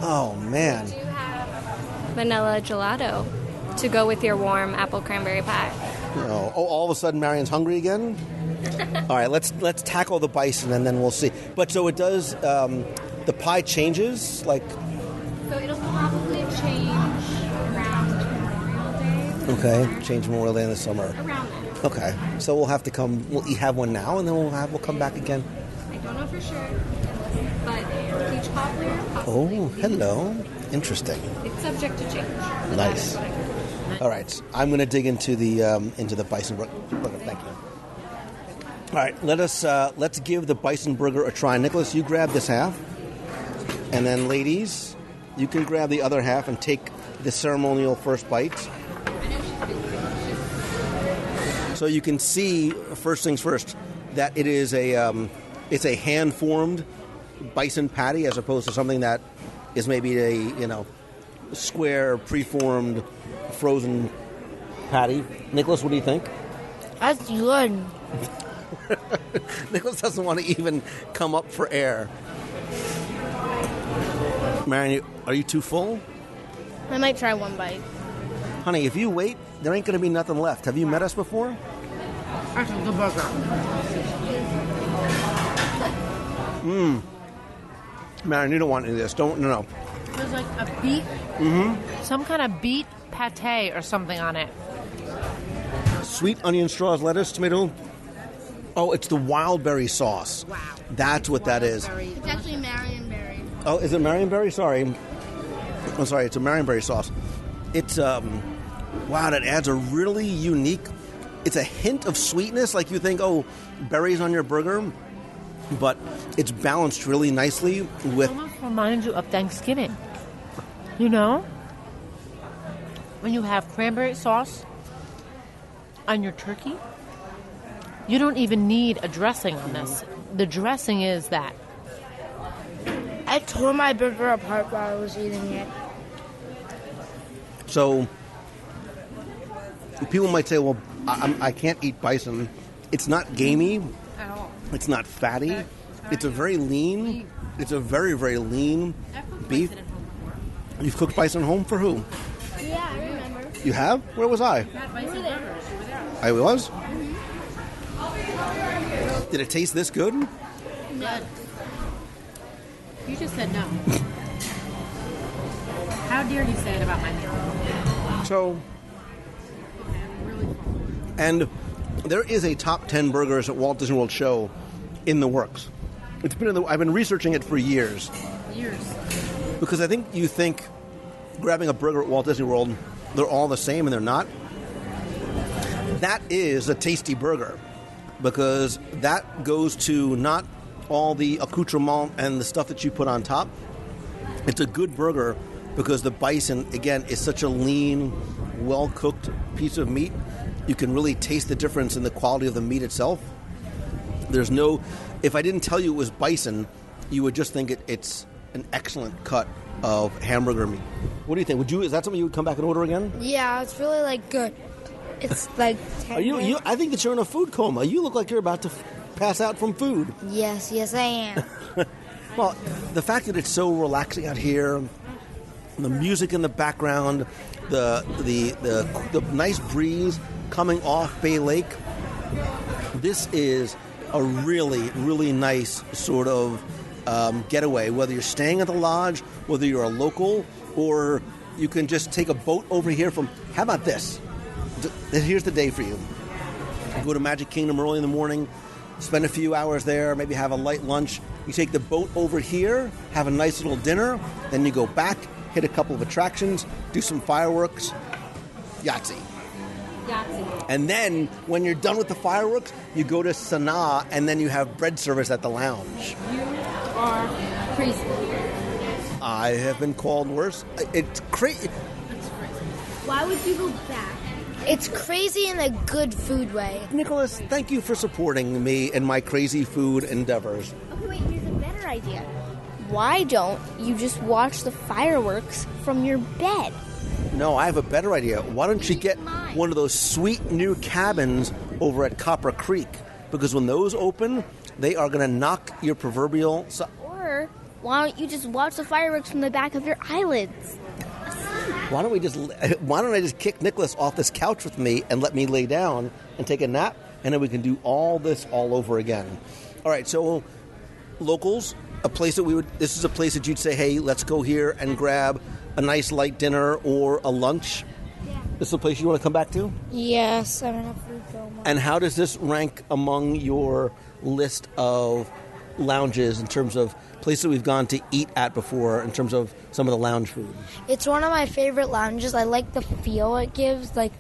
Oh, man. Do you have vanilla gelato to go with your warm apple cranberry pie? Oh, all of a sudden Marion's hungry again? All right, let's tackle the bison and then we'll see. But so it does, the pie changes? Like, So it'll probably change around Memorial Day. okay, change Memorial Day in the summer. Around that. Okay, so we'll have to come. We'll have one now, and then we'll come back again. I don't know for sure, but peach cobbler. Oh, hello. Interesting. It's subject to change. Nice. All right, I'm going to dig into the bison burger. Thank you. All right, let's give the bison burger a try. Nicholas, you grab this half, and then ladies, you can grab the other half and take the ceremonial first bite. So you can see, first things first, that it is it's a hand-formed bison patty as opposed to something that is maybe a square, preformed, frozen patty. Nicholas, what do you think? That's good. Nicholas doesn't want to even come up for air. Marion, are you too full? I might try one bite. Honey, if you wait, there ain't going to be nothing left. Have you met us before? That's a good burger. Marion, you don't want any of this. No. There's like a beet, some kind of beet pate or something on it. Sweet onion straws, lettuce, tomato. Oh, it's the wild berry sauce. Wow. That's what that is. It's actually Marionberry. Oh, is it Marionberry? Sorry. I'm sorry, it's a Marionberry sauce. It's, wow, that adds a really unique, it's a hint of sweetness, like you think, oh, berries on your burger, but it's balanced really nicely with... It almost reminds you of Thanksgiving. You know? When you have cranberry sauce on your turkey, you don't even need a dressing on this. The dressing is that. I tore my burger apart while I was eating it. So, people might say, well, I can't eat bison. It's not gamey. At all. It's not fatty. It's a very lean. It's a very, very lean beef. You've cooked bison home for who? Yeah, I remember. You have? Where was I? I was? Did it taste this good? No. You just said no. How dare you say it about my meal? So, and there is a top 10 burgers at Walt Disney World show in the works. It's been I've been researching it for years. Because I think you think grabbing a burger at Walt Disney World, they're all the same, and they're not. That is a tasty burger, because that goes to not all the accoutrement and the stuff that you put on top. It's a good burger because the bison, again, is such a lean, well-cooked piece of meat. You can really taste the difference in the quality of the meat itself. There's no... If I didn't tell you it was bison, you would just think it's an excellent cut of hamburger meat. What do you think? Is that something you would come back and order again? Yeah, it's really, good. It's, Are you? I think that you're in a food coma. You look like you're about to pass out from food. Yes, I am. Well, the fact that it's so relaxing out here, the music in the background, the nice breeze coming off Bay Lake, this is a really, really nice sort of getaway, whether you're staying at the lodge, whether you're a local, or you can just take a boat over here from... How about this? Here's the day for you. Go to Magic Kingdom early in the morning, spend a few hours there, maybe have a light lunch. You take the boat over here, have a nice little dinner, then you go back, hit a couple of attractions, do some fireworks, Yahtzee. And then, when you're done with the fireworks, you go to Sanaa, and then you have bread service at the lounge. You are crazy. I have been called worse. It's crazy. Why would you go back? It's crazy in a good food way. Nicholas, thank you for supporting me in my crazy food endeavors. Okay, wait, here's a better idea. Why don't you just watch the fireworks from your bed? No, I have a better idea. Why don't you get one of those sweet new cabins over at Copper Creek? Because when those open, they are going to knock your proverbial... Or why don't you just watch the fireworks from the back of your eyelids? Why don't I just kick Nicholas off this couch with me and let me lay down and take a nap, and then we can do all this all over again. All right, so locals, this is a place that you'd say, hey, let's go here and grab a nice light dinner or a lunch. Yeah. This is a place you want to come back to? Yes, I don't have food so much. And how does this rank among your list of lounges in terms of places that we've gone to eat at before, in terms of some of the lounge food? It's one of my favorite lounges. I like the feel it gives, like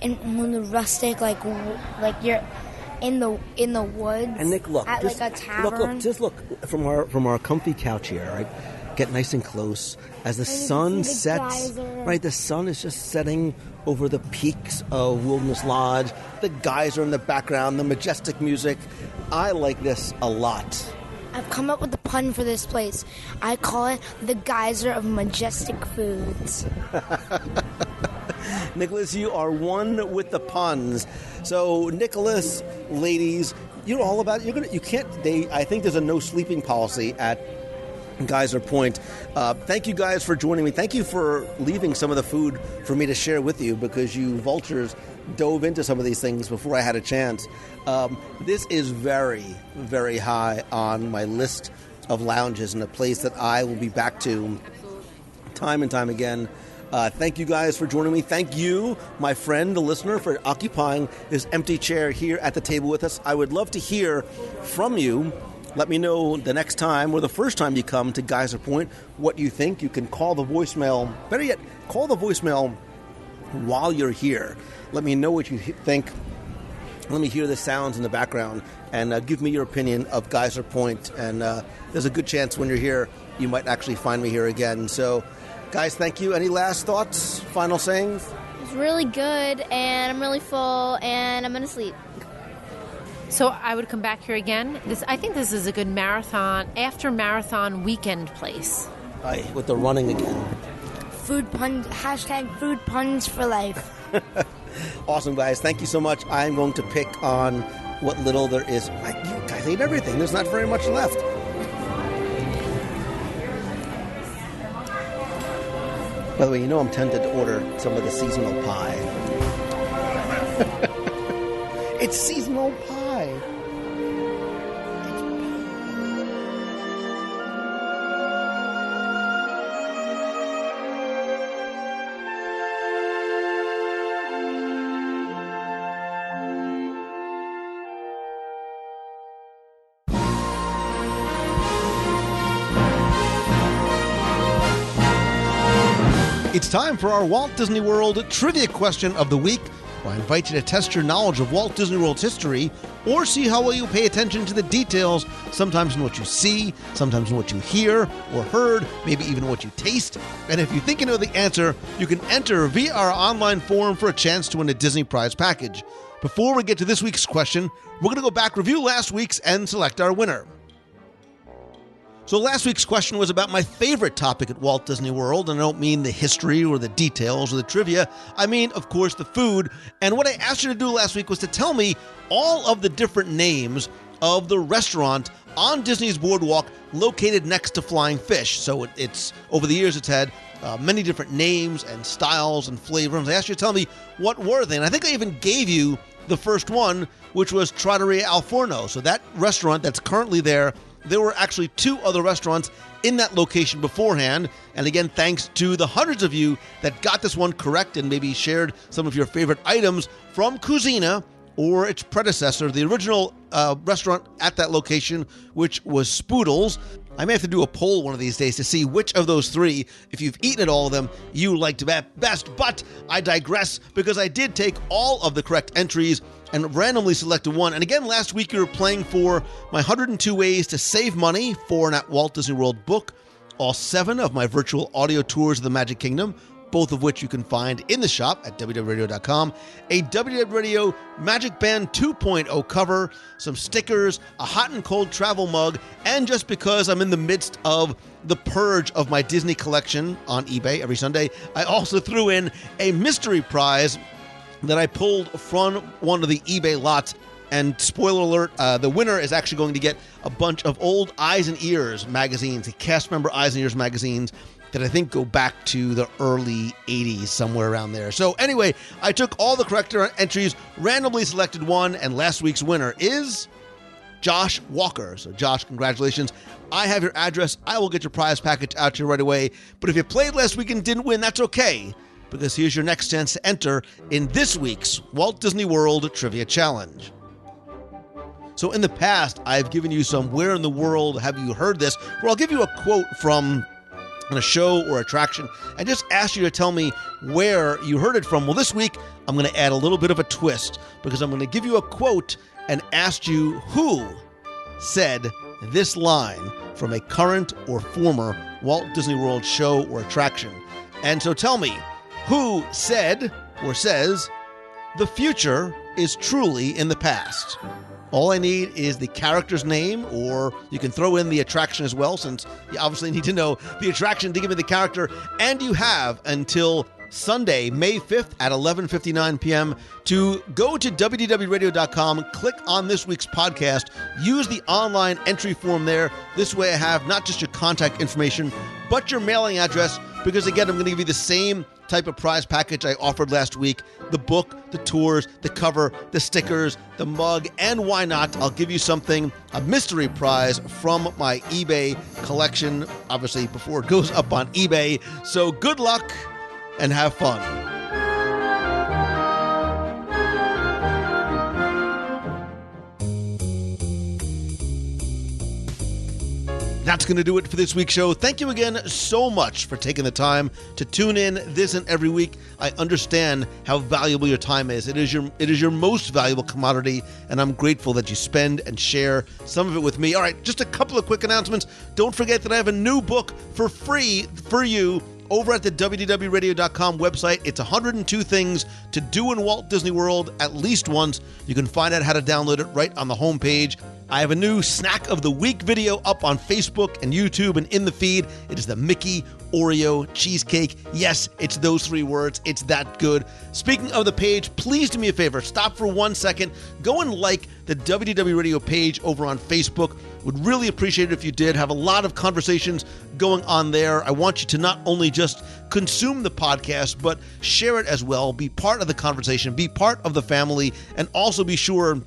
when the rustic, like you're in the woods. And Nick, look, at just, like a tavern. look from our comfy couch here, right? Get nice and close as the sun sets. geyser. Right, the sun is just setting over the peaks of Wilderness Lodge. The geyser in the background, the majestic music. I like this a lot. I've come up with a pun for this place. I call it the Geyser of Majestic Foods. Nicholas, you are one with the puns. So, Nicholas, ladies, you know all about it. I think there's a no sleeping policy at Geyser Point. Thank you guys for joining me. Thank you for leaving some of the food for me to share with you, because you vultures dove into some of these things before I had a chance. This is very, very high on my list of lounges and a place that I will be back to time and time again. Thank you guys for joining me. Thank you, my friend, the listener, for occupying this empty chair here at the table with us. I would love to hear from you. Let me know the next time or the first time you come to Geyser Point what you think. You can call the voicemail. Better yet, call the voicemail while you're here. Let me know what you think. Let me hear the sounds in the background and give me your opinion of Geyser Point. And there's a good chance when you're here, you might actually find me here again. So, guys, thank you. Any last thoughts, final sayings? It's really good, and I'm really full, and I'm going to sleep. So I would come back here again. I think this is a good after marathon weekend place. With the running again. Food puns, #food puns for life. Awesome, guys. Thank you so much. I'm going to pick on what little there is. You guys ate everything. There's not very much left. By the way, you know I'm tempted to order some of the seasonal pie. It's seasonal pie. It's time for our Walt Disney World Trivia Question of the Week, where I invite you to test your knowledge of Walt Disney World's history or see how well you pay attention to the details, sometimes in what you see, sometimes in what you hear or heard, maybe even what you taste. And if you think you know the answer, you can enter via our online forum for a chance to win a Disney prize package. Before we get to this week's question, we're going to go back, review last week's, and select our winner. So last week's question was about my favorite topic at Walt Disney World, and I don't mean the history or the details or the trivia. I mean, of course, the food. And what I asked you to do last week was to tell me all of the different names of the restaurant on Disney's Boardwalk located next to Flying Fish. So it's over the years, it's had many different names and styles and flavors. I asked you to tell me what were they. And I think I even gave you the first one, which was Trattoria Al Forno. So that restaurant that's currently there were actually two other restaurants in that location beforehand. And again, thanks to the hundreds of you that got this one correct and maybe shared some of your favorite items from Cuisina or its predecessor, the original restaurant at that location, which was Spoodles. I may have to do a poll one of these days to see which of those three, if you've eaten at all of them, you liked best. But I digress, because I did take all of the correct entries and randomly selected one. And again, last week you were playing for my 102 Ways to Save Money for an at Walt Disney World book, all 7 of my virtual audio tours of the Magic Kingdom, both of which you can find in the shop at WDWRadio.com, a WDW Radio Magic Band 2.0 cover, some stickers, a hot and cold travel mug, and just because I'm in the midst of the purge of my Disney collection on eBay every Sunday, I also threw in a mystery prize that I pulled from one of the eBay lots. And spoiler alert, the winner is actually going to get a bunch of old Eyes and Ears magazines, the cast member Eyes and Ears magazines, that I think go back to the early 80s, somewhere around there. So anyway, I took all the correct entries, randomly selected one, and last week's winner is Josh Walker. So Josh, congratulations. I have your address. I will get your prize package out to you right away. But if you played last week and didn't win, that's okay, because here's your next chance to enter in this week's Walt Disney World Trivia Challenge. So in the past, I've given you some Where in the World Have You Heard This, where I'll give you a quote from a show or attraction and just ask you to tell me where you heard it from. Well, this week, I'm going to add a little bit of a twist because I'm going to give you a quote and ask you who said this line from a current or former Walt Disney World show or attraction. And so tell me, who said or says, "The future is truly in the past"? All I need is the character's name, or you can throw in the attraction as well, since you obviously need to know the attraction to give me the character. And you have until Sunday, May 5th at 11:59 p.m. to go to WDWRadio.com, click on this week's podcast, use the online entry form there. This way I have not just your contact information, but your mailing address, because again, I'm going to give you the same type of prize package I offered last week: the book, the tours, the cover, the stickers, the mug, and why not, I'll give you something, a mystery prize from my eBay collection, obviously before it goes up on eBay. So good luck and have fun. That's going to do it for this week's show. Thank you again so much for taking the time to tune in this and every week. I understand how valuable your time is. It is your most valuable commodity, and I'm grateful that you spend and share some of it with me. All right, just a couple of quick announcements. Don't forget that I have a new book for free for you over at the WDWRadio.com website. It's 102 things to do in Walt Disney World at least once. You can find out how to download it right on the homepage. I have a new Snack of the Week video up on Facebook and YouTube and in the feed. It is the Mickey Oreo cheesecake. Yes, it's those three words. It's that good. Speaking of the page, please do me a favor. Stop for 1 second. Go and like the WDW Radio page over on Facebook. Would really appreciate it if you did. Have a lot of conversations going on there. I want you to not only just consume the podcast, but share it as well. Be part of the conversation. Be part of the family. And also be sure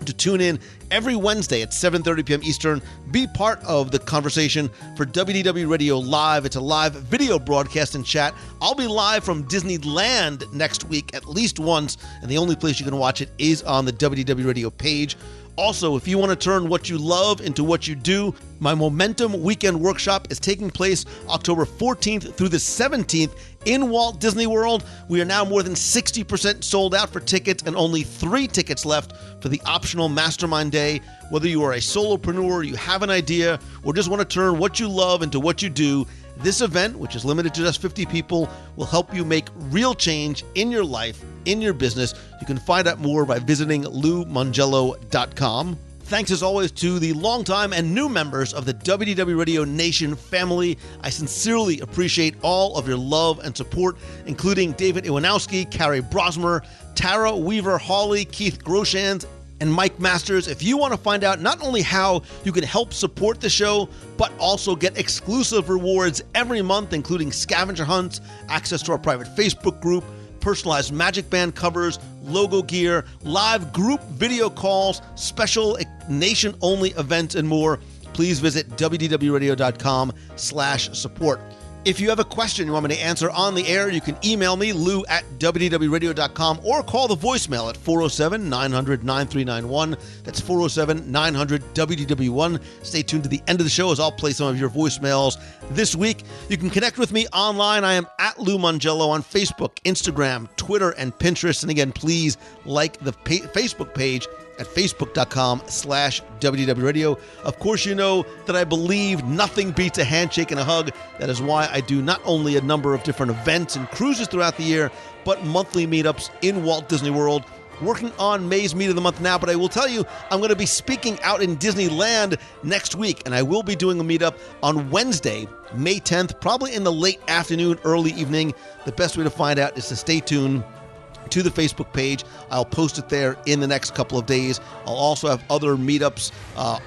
to tune in every Wednesday at 7:30 p.m. Eastern. Be part of the conversation for WDW Radio Live. It's a live video broadcast and chat. I'll be live from Disneyland next week at least once, and the only place you can watch it is on the WDW Radio page. Also, if you want to turn what you love into what you do, my Momentum Weekend Workshop is taking place October 14th through the 17th in Walt Disney World. We are now more than 60% sold out for tickets and only 3 tickets left for the optional Mastermind Day. Whether you are a solopreneur, you have an idea, or just want to turn what you love into what you do, this event, which is limited to just 50 people, will help you make real change in your life, in your business. You can find out more by visiting LouMongello.com. Thanks as always to the longtime and new members of the WDW Radio Nation family. I sincerely appreciate all of your love and support, including David Iwanowski, Carrie Brosmer, Tara Weaver-Hawley, Keith Groshans, and Mike Masters. If you want to find out not only how you can help support the show, but also get exclusive rewards every month, including scavenger hunts, access to our private Facebook group, personalized Magic Band covers, logo gear, live group video calls, special nation-only events, and more, please visit wdwradio.com/support. If you have a question you want me to answer on the air, you can email me, lou@wdwradio.com, or call the voicemail at 407-900-9391. That's 407-900-WDW1. Stay tuned to the end of the show as I'll play some of your voicemails this week. You can connect with me online. I am at Lou Mongello on Facebook, Instagram, Twitter, and Pinterest. And again, please like the Facebook page at facebook.com/WDW Radio. Of course, you know that I believe nothing beats a handshake and a hug. That is why I do not only a number of different events and cruises throughout the year, but monthly meetups in Walt Disney World. Working on May's Meet of the Month now, but I will tell you, I'm going to be speaking out in Disneyland next week, and I will be doing a meetup on Wednesday, May 10th, probably in the late afternoon, early evening. The best way to find out is to stay tuned to the Facebook page. I'll post it there in the next couple of days. I'll also have other meetups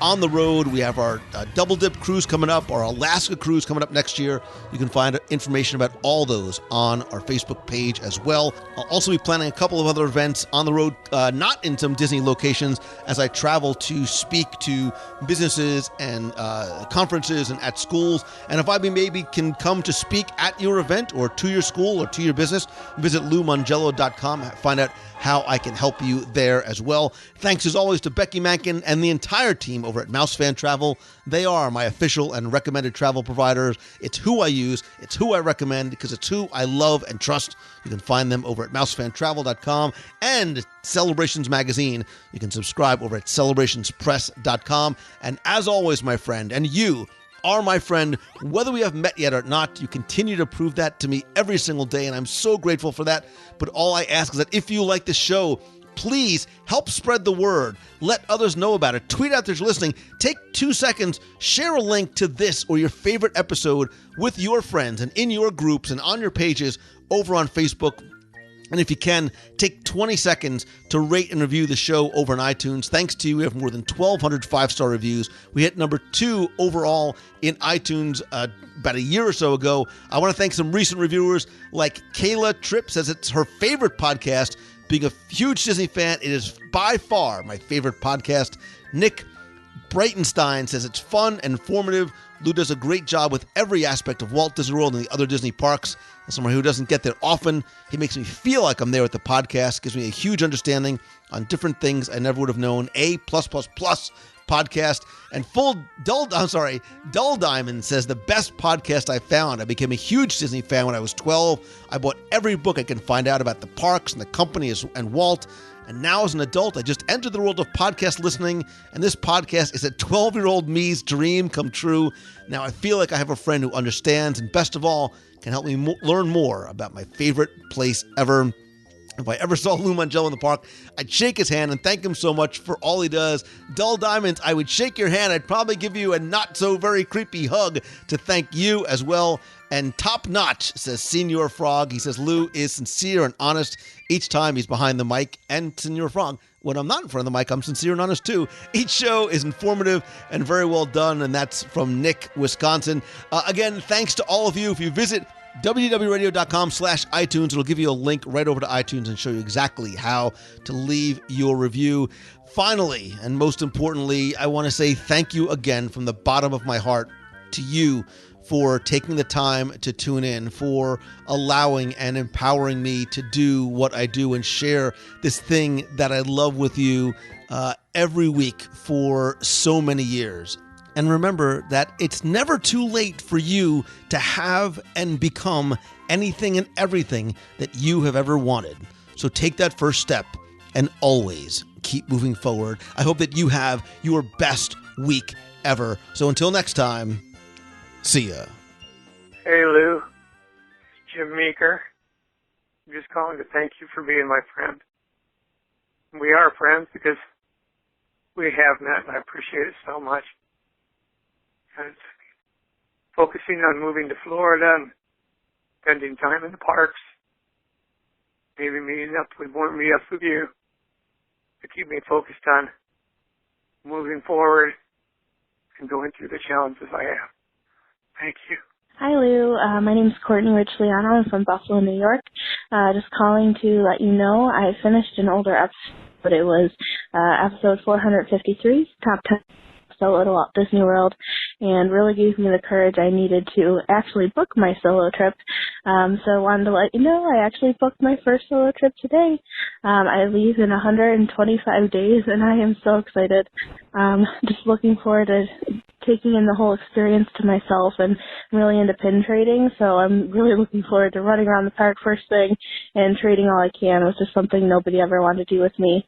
on the road. We have our Double Dip cruise coming up, our Alaska cruise coming up next year. You can find information about all those on our Facebook page as well. I'll also be planning a couple of other events on the road, not in some Disney locations, as I travel to speak to businesses and conferences and at schools. And if I maybe can come to speak at your event or to your school or to your business, visit LouMongello.com. Find out how I can help you there as well. Thanks as always to Becky Mankin and the entire team over at MouseFan Travel. They are my official and recommended travel providers. It's who I use, it's who I recommend, because it's who I love and trust. You can find them over at MouseFanTravel.com and Celebrations Magazine. You can subscribe over at CelebrationsPress.com. And as always, my friend, and you are my friend, whether we have met yet or not. You continue to prove that to me every single day, and I'm so grateful for that. But all I ask is that if you like the show, please help spread the word. Let others know about it. Tweet out that you're listening. Take 2 seconds, share a link to this or your favorite episode with your friends and in your groups and on your pages over on Facebook. And if you can, take 20 seconds to rate and review the show over on iTunes. Thanks to you, we have more than 1,200 5-star reviews. We hit number 2 overall in iTunes about a year or so ago. I want to thank some recent reviewers like Kayla Tripp, says it's her favorite podcast. Being a huge Disney fan, it is by far my favorite podcast. Nick Breitenstein says it's fun and informative. Lou does a great job with every aspect of Walt Disney World and the other Disney parks. As someone who doesn't get there often, he makes me feel like I'm there with the podcast, gives me a huge understanding on different things I never would have known. A+++ podcast. And Dull Diamond says the best podcast I found. I became a huge Disney fan when I was 12. I bought every book I can find out about the parks and the company and Walt. And now as an adult, I just entered the world of podcast listening, and this podcast is a 12-year-old me's dream come true. Now I feel like I have a friend who understands, and best of all, can help me learn more about my favorite place ever. If I ever saw Lou Mongello in the park, I'd shake his hand and thank him so much for all he does. Dull Diamonds, I would shake your hand. I'd probably give you a not so very creepy hug to thank you as well. And Top Notch says Senior Frog. He says Lou is sincere and honest each time he's behind the mic. And Senior Frog, when I'm not in front of the mic, I'm sincere and honest too. Each show is informative and very well done. And that's from Nick, Wisconsin. Again, thanks to all of you. If you visit wdwradio.com/iTunes, it'll give you a link right over to iTunes and show you exactly how to leave your review. Finally, and most importantly, I want to say thank you again from the bottom of my heart to you for taking the time to tune in, for allowing and empowering me to do what I do and share this thing that I love with you every week for so many years. And remember that it's never too late for you to have and become anything and everything that you have ever wanted. So take that first step and always keep moving forward. I hope that you have your best week ever. So until next time, see ya. Hey, Lou. Jim Meeker. I'm just calling to thank you for being my friend. We are friends because we have met, and I appreciate it so much. And focusing on moving to Florida and spending time in the parks, maybe meeting up with more meetups with you to keep me focused on moving forward and going through the challenges I have. Thank you. Hi, Lou. My name's Courtney Richliano. I'm from Buffalo, New York. Just calling to let you know I finished an older episode, but it was episode 453, Top 10 Solo to Walt Disney World, and really gave me the courage I needed to actually book my solo trip. So I wanted to let you know I actually booked my first solo trip today. I leave in 125 days, and I am so excited. Just looking forward to taking in the whole experience to myself, and I'm really into pin trading, so I'm really looking forward to running around the park first thing and trading all I can, which is something nobody ever wanted to do with me.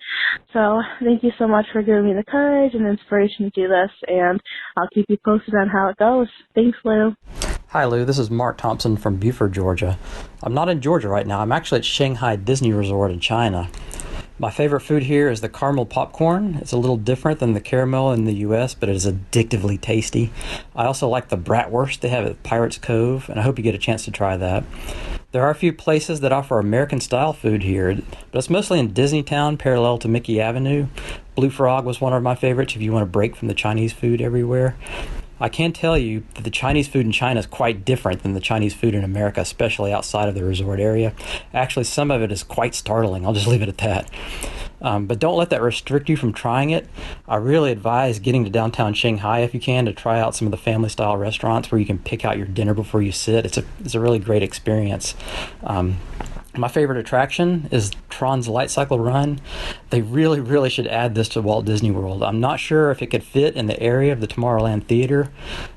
So thank you so much for giving me the courage and inspiration to do this, and I'll keep you posted on how it goes. Thanks, Lou. Hi, Lou. This is Mark Thompson from Beaufort, Georgia. I'm not in Georgia right now. I'm actually at Shanghai Disney Resort in China. My favorite food here is the caramel popcorn. It's a little different than the caramel in the U.S., but it is addictively tasty. I also like the bratwurst they have at Pirates Cove, and I hope you get a chance to try that. There are a few places that offer American-style food here, but it's mostly in Disneytown, parallel to Mickey Avenue. Blue Frog was one of my favorites if you want to break from the Chinese food everywhere. I can tell you that the Chinese food in China is quite different than the Chinese food in America, especially outside of the resort area. Actually, some of it is quite startling. I'll just leave it at that. But don't let that restrict you from trying it. I really advise getting to downtown Shanghai if you can to try out some of the family-style restaurants where you can pick out your dinner before you sit. It's a really great experience. My favorite attraction is Tron's Light Cycle Run. They really, really should add this to Walt Disney World. I'm not sure if it could fit in the area of the Tomorrowland Theater,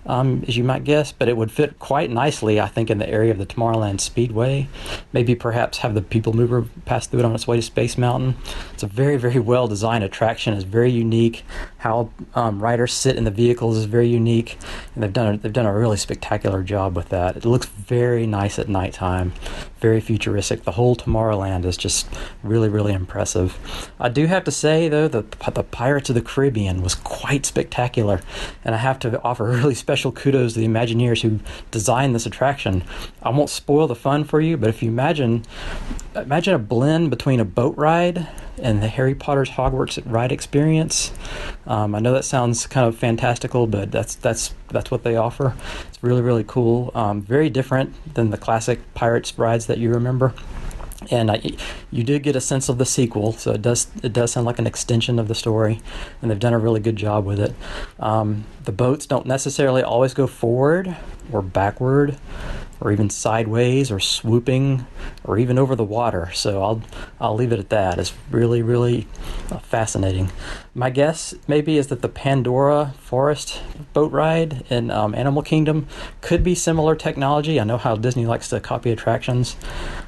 as you might guess, but it would fit quite nicely, I think, in the area of the Tomorrowland Speedway. Maybe perhaps have the People Mover pass through it on its way to Space Mountain. It's a very, very well-designed attraction. It's very unique. How riders sit in the vehicles is very unique, and they've done a really spectacular job with that. It looks very nice at nighttime, very futuristic. The whole Tomorrowland is just really, really impressive. I do have to say, though, that the Pirates of the Caribbean was quite spectacular, and I have to offer really special kudos to the Imagineers who designed this attraction. I won't spoil the fun for you, but if you imagine a blend between a boat ride and the Harry Potter's Hogwarts ride experience. I know that sounds kind of fantastical, but that's what they offer. It's really, really cool. Very different than the classic Pirates rides that you remember. And you did get a sense of the sequel, so it does sound like an extension of the story, and they've done a really good job with it. The boats don't necessarily always go forward or backward, or even sideways, or swooping, or even over the water. So I'll leave it at that. It's really, really fascinating. My guess maybe is that the Pandora Forest boat ride in Animal Kingdom could be similar technology. I know how Disney likes to copy attractions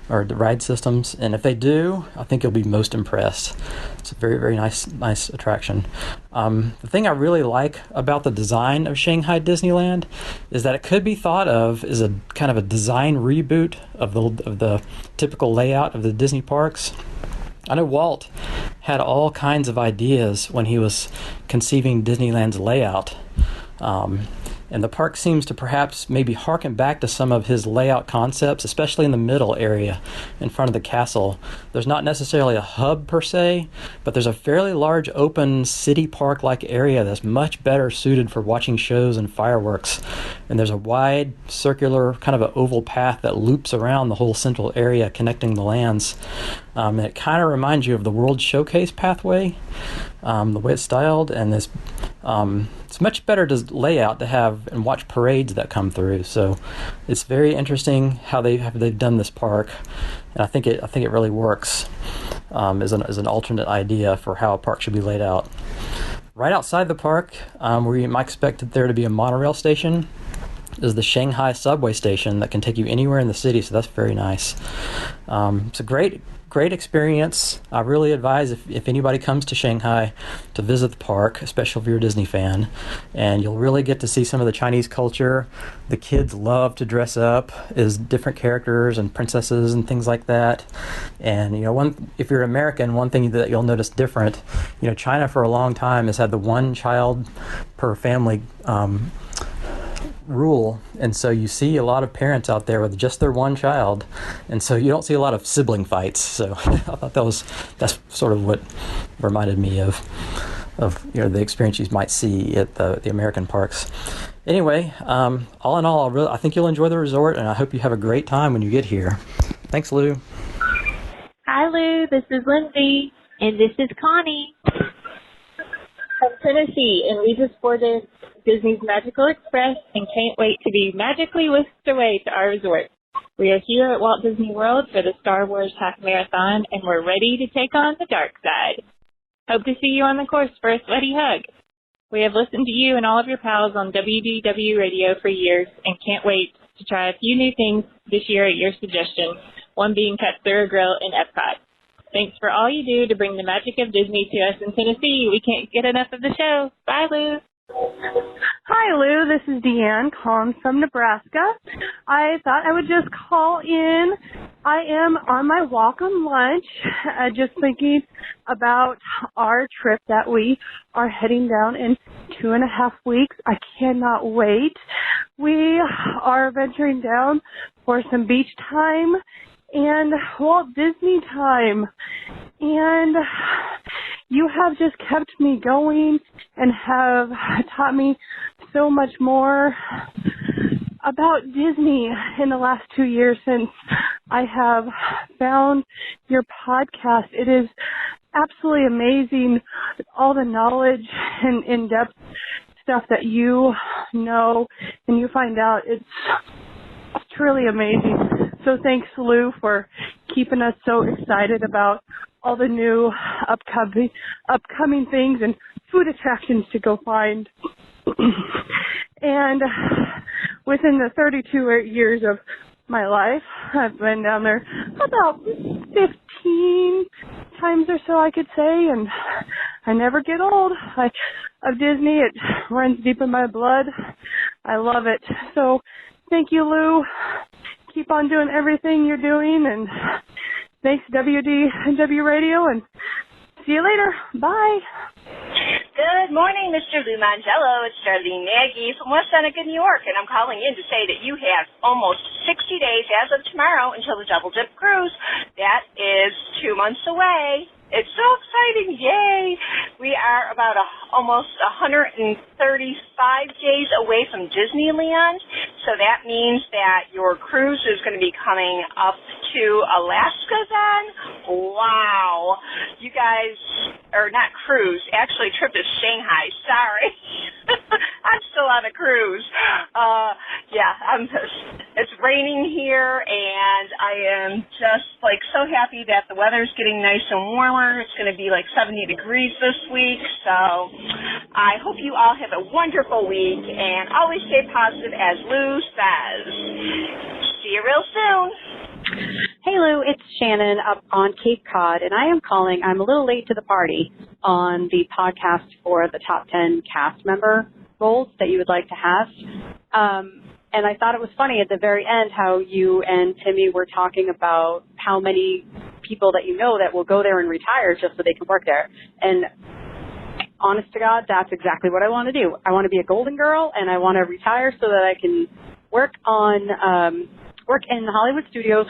or the ride systems, and if they do, I think you'll be most impressed. It's a very, very nice attraction. The thing I really like about the design of Shanghai Disneyland is that it could be thought of as a kind of a design reboot of the typical layout of the Disney parks. I know Walt had all kinds of ideas when he was conceiving Disneyland's layout. And the park seems to perhaps maybe harken back to some of his layout concepts, especially in the middle area in front of the castle. There's not necessarily a hub per se, but there's a fairly large open city park-like area that's much better suited for watching shows and fireworks. And there's a wide, circular, kind of an oval path that loops around the whole central area connecting the lands. And it kind of reminds you of the World Showcase pathway, the way it's styled, and this it's much better to layout to have and watch parades that come through. So it's very interesting how they've done this park, and I think it really works as an alternate idea for how a park should be laid out. Right outside the park, where you might expect there to be a monorail station, is the Shanghai subway station that can take you anywhere in the city, so that's very nice. It's a great experience. I really advise if anybody comes to Shanghai to visit the park, especially if you're a Disney fan, and you'll really get to see some of the Chinese culture. The kids love to dress up as different characters and princesses and things like that. And if you're American, one thing that you'll notice different, China for a long time has had the one child per family rule, and so you see a lot of parents out there with just their one child, and so you don't see a lot of sibling fights. So I thought that's sort of what reminded me of the experience you might see at the American parks. Anyway, all in all, I think you'll enjoy the resort, and I hope you have a great time when you get here. Thanks, Lou. Hi, Lou. This is Lindsay. And this is Connie from Tennessee, and we just boarded Disney's Magical Express and can't wait to be magically whisked away to our resort. We are here at Walt Disney World for the Star Wars Half Marathon, and we're ready to take on the dark side. Hope to see you on the course for a sweaty hug. We have listened to you and all of your pals on WDW radio for years and can't wait to try a few new things this year at your suggestion, one being Katsura Grill in Epcot. Thanks for all you do to bring the magic of Disney to us in Tennessee. We can't get enough of the show. Bye, Lou. Hi, Lou. This is Deanne calling from Nebraska. I thought I would just call in. I am on my walk on lunch, just thinking about our trip that we are heading down in 2.5 weeks. I cannot wait. we are venturing down for some beach time and Walt Disney time. And you have just kept me going and have taught me so much more about Disney in the last 2 years since I have found your podcast. It is absolutely amazing, all the knowledge and in-depth stuff that you know and you find out. It's truly amazing. So thanks, Lou, for keeping us so excited about all the new upcoming things and food attractions to go find. And within the 32 years of my life, I've been down there about 15 times or so, I could say, and I never get old. Of Disney, it runs deep in my blood. I love it. So thank you, Lou. Keep on doing everything you're doing, and thanks, WDW Radio, and see you later. Bye. Good morning, Mr. Lou Mangello. It's Charlene Nagy from West Seneca, New York, and I'm calling in to say that you have almost 60 days as of tomorrow until the Double Dip Cruise. That is 2 months away. It's so exciting. Yay. We are about almost 135 days away from Disneyland, so that means that your cruise is going to be coming up to Alaska then. Wow. You guys, or not cruise, actually trip to Shanghai. Sorry. I'm still on a cruise. It's raining here, and I am just so happy that the weather's getting nice and warmer. It's going to be 70 degrees this week, so I hope you all have a wonderful week, and always stay positive, as Lou says. See you real soon. Hey, Lou, it's Shannon up on Cape Cod, and I am calling. I'm a little late to the party on the podcast for the top 10 cast member roles that you would like to have. And I thought it was funny at the very end how you and Timmy were talking about how many people that you know that will go there and retire just so they can work there. And honest to God, that's exactly what I want to do. I want to be a golden girl, and I want to retire so that I can work in the Hollywood studios,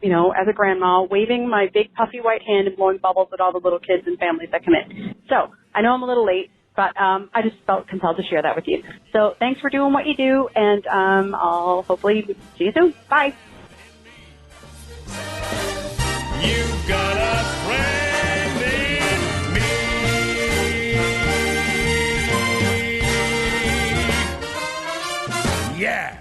as a grandma, waving my big puffy white hand and blowing bubbles at all the little kids and families that come in. So I know I'm a little late, but I just felt compelled to share that with you. So thanks for doing what you do, and I'll hopefully see you soon. Bye. You've got a friend in me. Yeah.